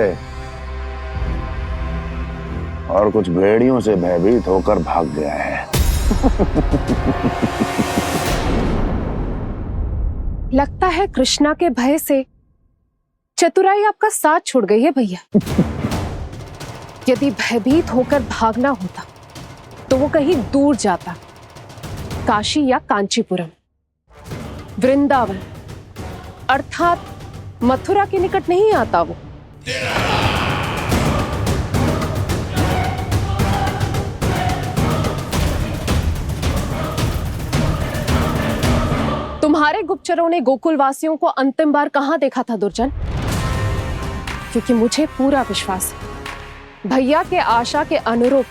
और कुछ भेड़ियों से भयभीत होकर भाग गया है। लगता है कृष्णा के भय से चतुराई आपका साथ छोड़ गई है भैया। यदि भयभीत होकर भागना होता तो वो कहीं दूर जाता, काशी या कांचीपुरम, वृंदावन अर्थात मथुरा के निकट नहीं आता वो। तुम्हारे गुप्तचरों ने गोकुल वासियों को अंतिम बार कहां देखा था दुर्जन? क्योंकि मुझे पूरा विश्वास है भैया के आशा के अनुरूप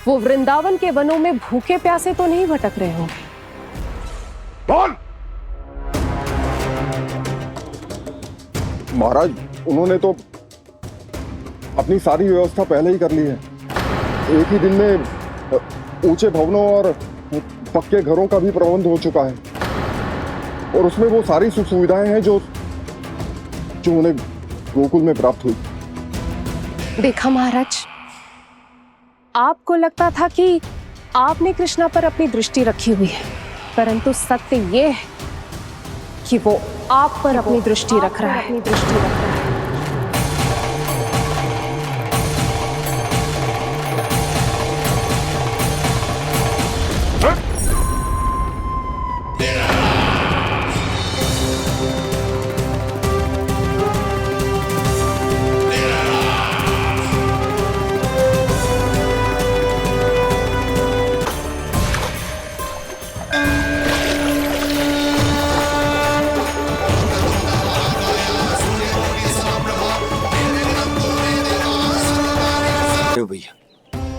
वो वृंदावन के वनों में भूखे प्यासे तो नहीं भटक रहे होंगे। बोल! महाराज, उन्होंने तो अपनी सारी व्यवस्था पहले ही कर ली है। एक ही दिन में ऊंचे भवनों और पक्के घरों का भी प्रबंध हो चुका है, और उसमें वो सारी सुख सुविधाएं हैं जो उन्हें गोकुल में प्राप्त हुई। देखा महाराज, आपको लगता था कि आपने कृष्णा पर अपनी दृष्टि रखी हुई है, परंतु सत्य ये है कि वो आप पर अपनी दृष्टि रख रहा है।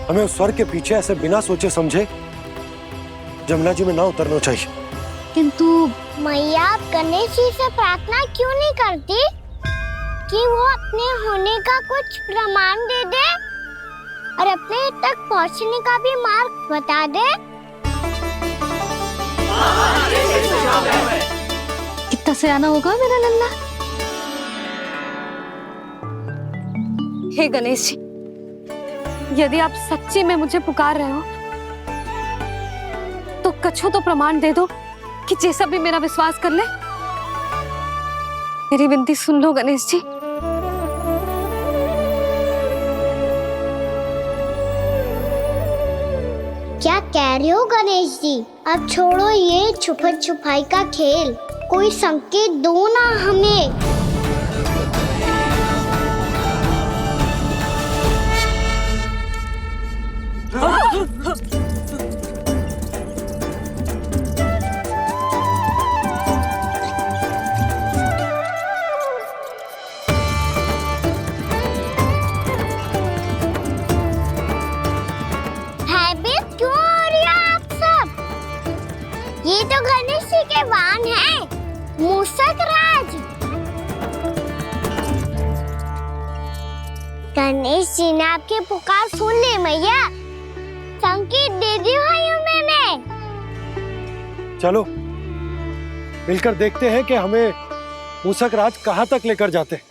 हमें उस स्वर के पीछे ऐसे बिना सोचे समझे जमुना जी में ना उतरना चाहिए। किंतु मैया, आप गणेश जी से प्रार्थना क्यों नहीं करती कि वो अपने होने का कुछ प्रमाण दे दे? और अपने तक पहुंचने का भी मार्ग बता दे। कितना सयाना होगा मेरा लल्ला। हे गणेश जी, यदि आप सच्ची में मुझे पुकार रहे हो तो कछु तो प्रमाण दे दो कि जैसा भी मेरा विश्वास कर ले। मेरी विनती सुन लो गणेश जी। क्या कह रहे हो गणेश जी? अब छोड़ो ये छुपन छुपाई का खेल, कोई संकेत दो ना हमें। भयभीत क्यों हो रही है आप सब? ये तो गणेश जी के वाहन हैं, मूषक राज। गणेश जी ने आपकी पुकार सुन ली मैया, संकेत दे दी भाइयों मैंने। चलो मिलकर देखते हैं कि हमें मूषक राज कहाँ तक लेकर जाते हैं।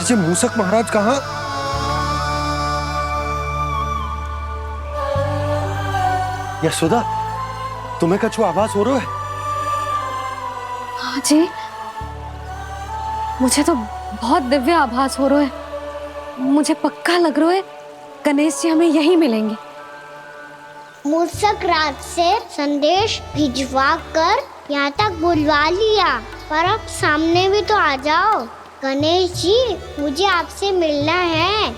ये मूषक महाराज कहाँ? यशोदा, तुम्हें कछु आभास हो रहा है? हाँ जी, मुझे तो बहुत दिव्य आभास हो रहा है। मुझे पक्का लग रहा है गणेश जी हमें यहीं मिलेंगे। मूषक राज से संदेश भिजवा कर यहाँ तक बुलवा लिया, पर अब सामने भी तो आ जाओ। गणेश जी, मुझे आपसे मिलना है।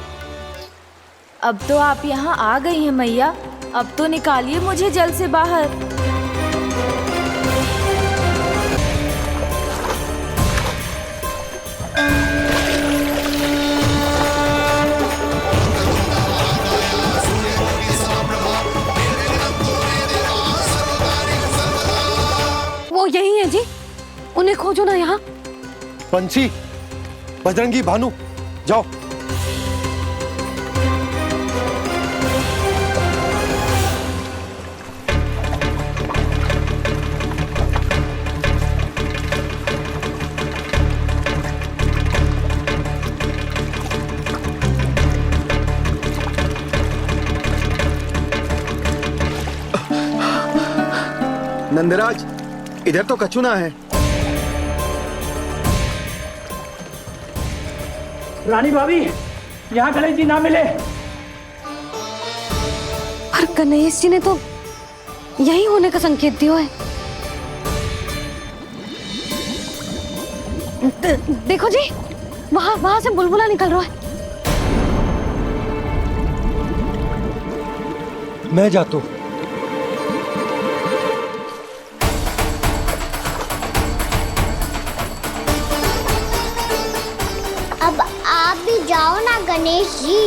अब तो आप यहाँ आ गई हैं मैया, अब तो निकालिए मुझे जल से बाहर। वो यही है जी, उन्हें खोजो ना यहाँ। पंछी, बजरंगी, भानु, जाओ। नंदराज, इधर तो कछु ना है। रानी भाभी, यहाँ गणेश जी ना मिले। पर गणेश जी ने तो यही होने का संकेत दिया है। देखो जी, वहां से बुलबुला निकल रहा है। मैं जाता हूं। अब आप भी जाओ ना गणेश जी।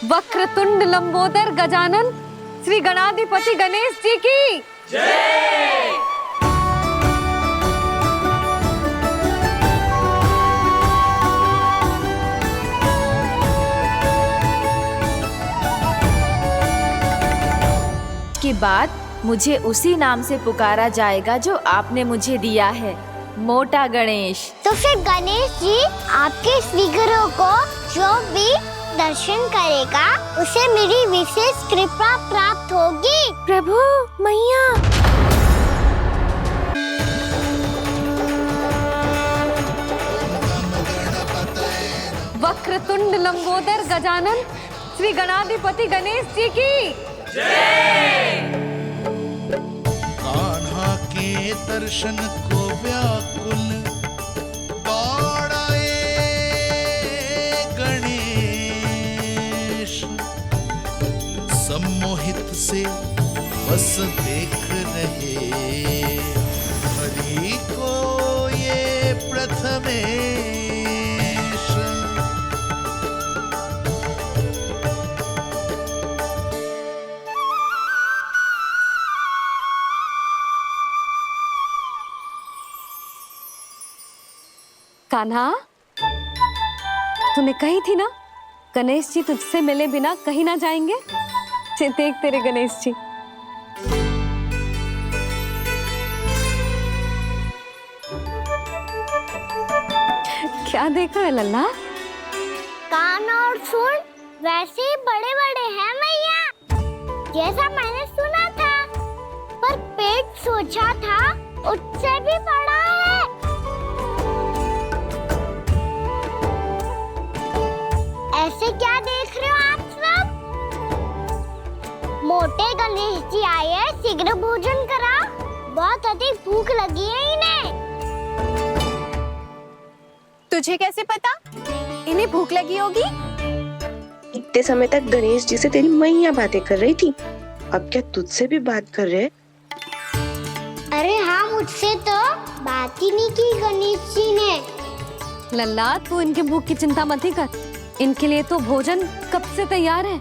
वक्रतुंड लंबोदर गजानन श्री गणाधिपति गणेश जी की जय। के बाद मुझे उसी नाम से पुकारा जाएगा जो आपने मुझे दिया है, मोटा गणेश। तो फिर गणेश जी आपके इस विग्रह को जो भी दर्शन करेगा उसे मेरी विशेष कृपा प्राप्त होगी। प्रभु, मैया। वक्रतुंड लंबोदर गजानन श्री गणाधिपति गणेश जी की जय। कान्हा के दर्शन को व्याकुल दौड़ाए गणेश, सम्मोहित से बस देख रहे हरि को ये प्रथमेश। कान्हा, तूने कही थी ना गणेश जी तुझसे मिले बिना कहीं ना जाएंगे। देख तेरे गणेश जी। क्या देख रहा है लल्ला? कान और सुन वैसे ही बड़े बड़े हैं मैया, जैसा मैंने सुना था, पर पेट सोचा था उससे भी बड़ा है। ऐसे क्या देख रहे हो आप सब? मोटे गणेश जी आए हैं, शीघ्र भोजन करा, बहुत अधिक भूख लगी है इन्हें। तुझे कैसे पता इन्हें भूख लगी होगी? इतने समय तक गणेश जी से तेरी मैया बातें कर रही थी, अब क्या तुझसे भी बात कर रहे? अरे हाँ, मुझसे तो बात ही नहीं की गणेश जी ने। लल्ला, तू इनके भूख की चिंता मत ही कर, इनके लिए तो भोजन कब से तैयार है।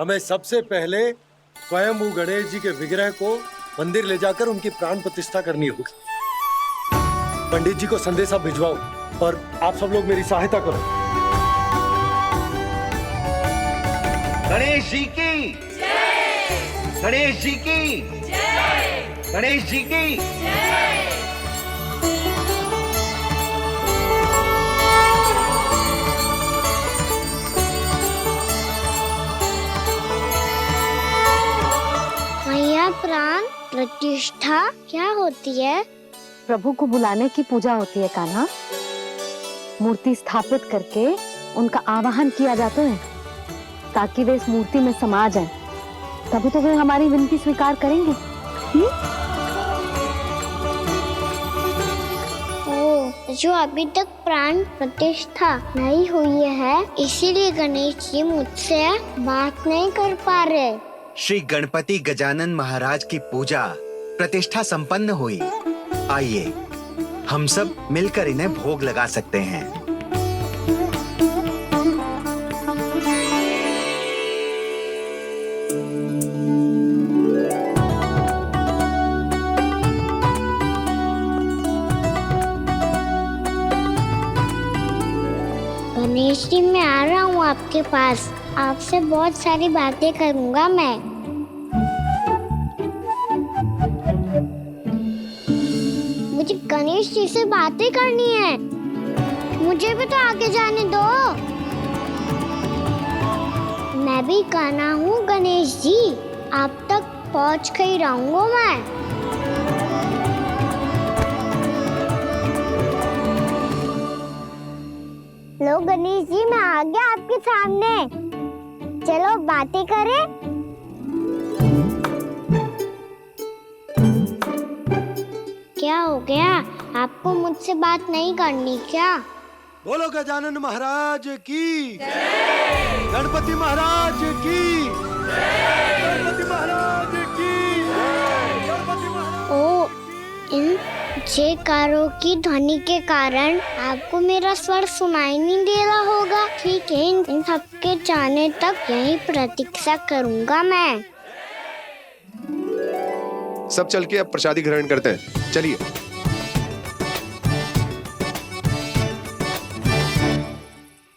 हमें सबसे पहले स्वयं गणेश जी के विग्रह को मंदिर ले जाकर उनकी प्राण प्रतिष्ठा करनी होगी। पंडित जी को संदेशा भिजवाओ और आप सब लोग मेरी सहायता करो। गणेश जी की जय। गणेश जी की जय। गणेश जी की जय। मैया, प्राण प्रतिष्ठा क्या होती है? प्रभु को बुलाने की पूजा होती है कान्हा। मूर्ति स्थापित करके उनका आवाहन किया जाता है ताकि वे इस मूर्ति में समा जाएं। तभी तो वे हमारी विनती स्वीकार करेंगे। ओ, जो अभी तक प्राण प्रतिष्ठा नहीं हुई है, इसीलिए गणेश जी मुझसे बात नहीं कर पा रहे। श्री गणपति गजानन महाराज की पूजा प्रतिष्ठा संपन्न हुई। आइए हम सब मिलकर इन्हें भोग लगा सकते हैं। गणेश जी, मैं आ रहा हूँ आपके पास, आपसे बहुत सारी बातें करूँगा मैं। मुझे गणेश जी से बातें करनी है, मुझे भी तो आगे जाने दो। मैं भी कान्हा हूँ गणेश जी, आप तक पहुँच कर ही रहूँगा मैं। लो गणेश जी, मैं आ गया आपके सामने, चलो बातें करें। क्या हो गया, आपको मुझसे बात नहीं करनी क्या? बोलो गजानन महाराज की जय। गणपति महाराज की जय। गणपति महाराज की जय। गणपति महाराज। ओ, इन जयकारों की ध्वनि के कारण आपको मेरा स्वर सुनाई नहीं दे रहा होगा। ठीक है, इन सबके जाने तक यही प्रतीक्षा करूंगा मैं। सब चल के अब प्रसादी ग्रहण करते हैं, चलिए।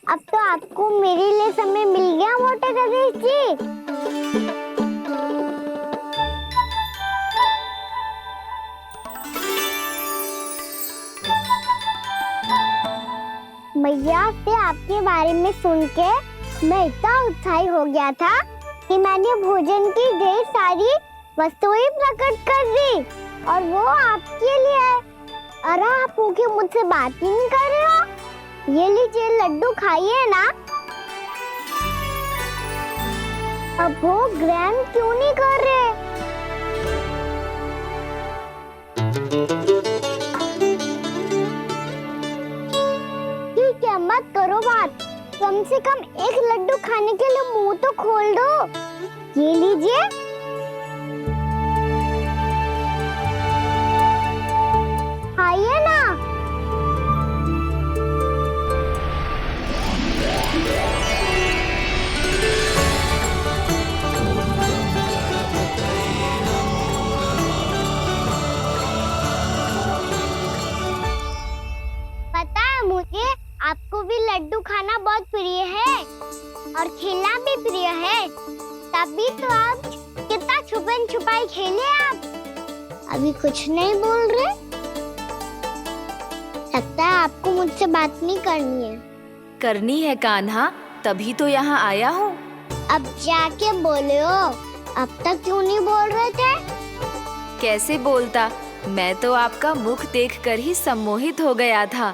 अब तो आपको मेरे लिए समय मिल गया मोटे गणेश जी। मैया से आपके बारे में सुन के मैं इतना उत्साही हो गया था कि मैंने भोजन की ढेर सारी वस्तुएं प्रकट कर दी, और वो आपके लिए। अरे आप भूखे मुझसे बात ही नहीं कर रहे हो। ये लीजिए लड्डू खाइए ना। अब भोग ग्रहण क्यों नहीं कर रहे? ठीक है, मत करो बात। कम से कम एक लड्डू खाने के लिए मुंह तो खोल दो। ये लीजिए। खाइए ना। पता है मुझे, आपको भी लड्डू खाना बहुत प्रिय है और खेलना भी प्रिय है। तभी तो आप कितना छुपन छुपाई खेले। आप अभी कुछ नहीं बोल रहे। लगता है आपको मुझसे बात नहीं करनी है। करनी है कान्हा, तभी तो यहाँ आया हूँ। अब जाके बोलो। अब तक क्यों नहीं बोल रहे थे? कैसे बोलता, मैं तो आपका मुख देखकर ही सम्मोहित हो गया था।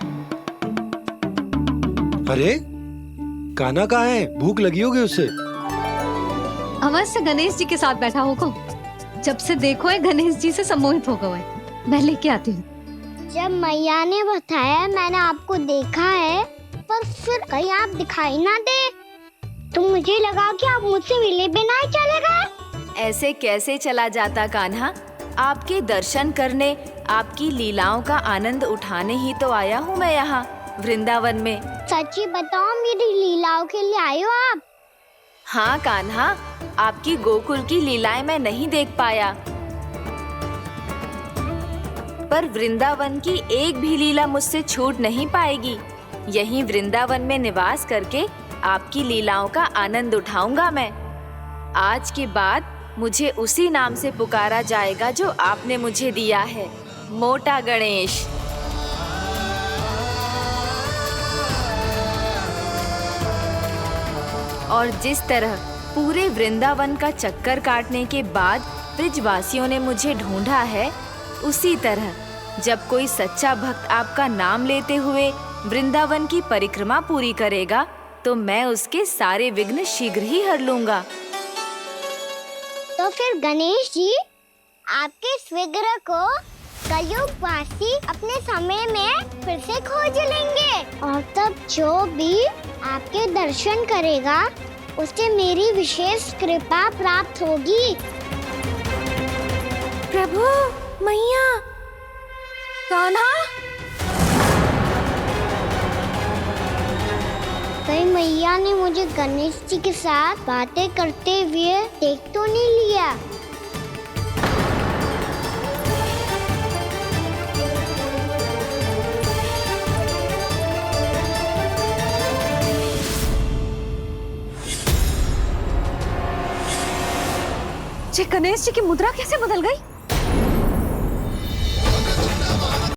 अरे कान्हा कहाँ है? भूख लगी होगी उसे। अवश्य गणेश जी के साथ बैठा होगा। जब से देखो है गणेश जी से सम्मोहित हो गए। मैं लेके आती हूँ। जब मैया ने बताया मैंने आपको देखा है, पर फिर कहीं आप दिखाई ना दे, तो मुझे लगा कि आप मुझसे मिले बिना ही चले गए। ऐसे कैसे चला जाता कान्हा? आपके दर्शन करने, आपकी लीलाओं का आनंद उठाने ही तो आया हूँ मैं यहाँ वृंदावन में। सच्ची बताओ, मेरी लीलाओं के लिए आए हो आप? हाँ कान्हा, आपकी गोकुल की लीलाएं मैं नहीं देख पाया, पर वृंदावन की एक भी लीला मुझसे छूट नहीं पाएगी। यहीं वृंदावन में निवास करके आपकी लीलाओं का आनंद उठाऊंगा मैं। आज के बाद मुझे उसी नाम से पुकारा जाएगा जो आपने मुझे दिया है, मोटा गणेश। और जिस तरह पूरे वृंदावन का चक्कर काटने के बाद ब्रिजवासियों ने मुझे ढूंढा है, उसी तरह जब कोई सच्चा भक्त आपका नाम लेते हुए वृंदावन की परिक्रमा पूरी करेगा, तो मैं उसके सारे विघ्न शीघ्र ही हर लूंगा। तो फिर गणेश जी, आपके इस विग्रह को कलयुगवासी अपने समय में फिर से खोज लेंगे, और तब जो भी आपके दर्शन करेगा उसे मेरी विशेष कृपा प्राप्त होगी। प्रभु, मैया, कान्हा, कहीं मैया ने मुझे गणेश जी के साथ बातें करते हुए देख तो नहीं लिया? गणेश जी की मुद्रा कैसे बदल गई?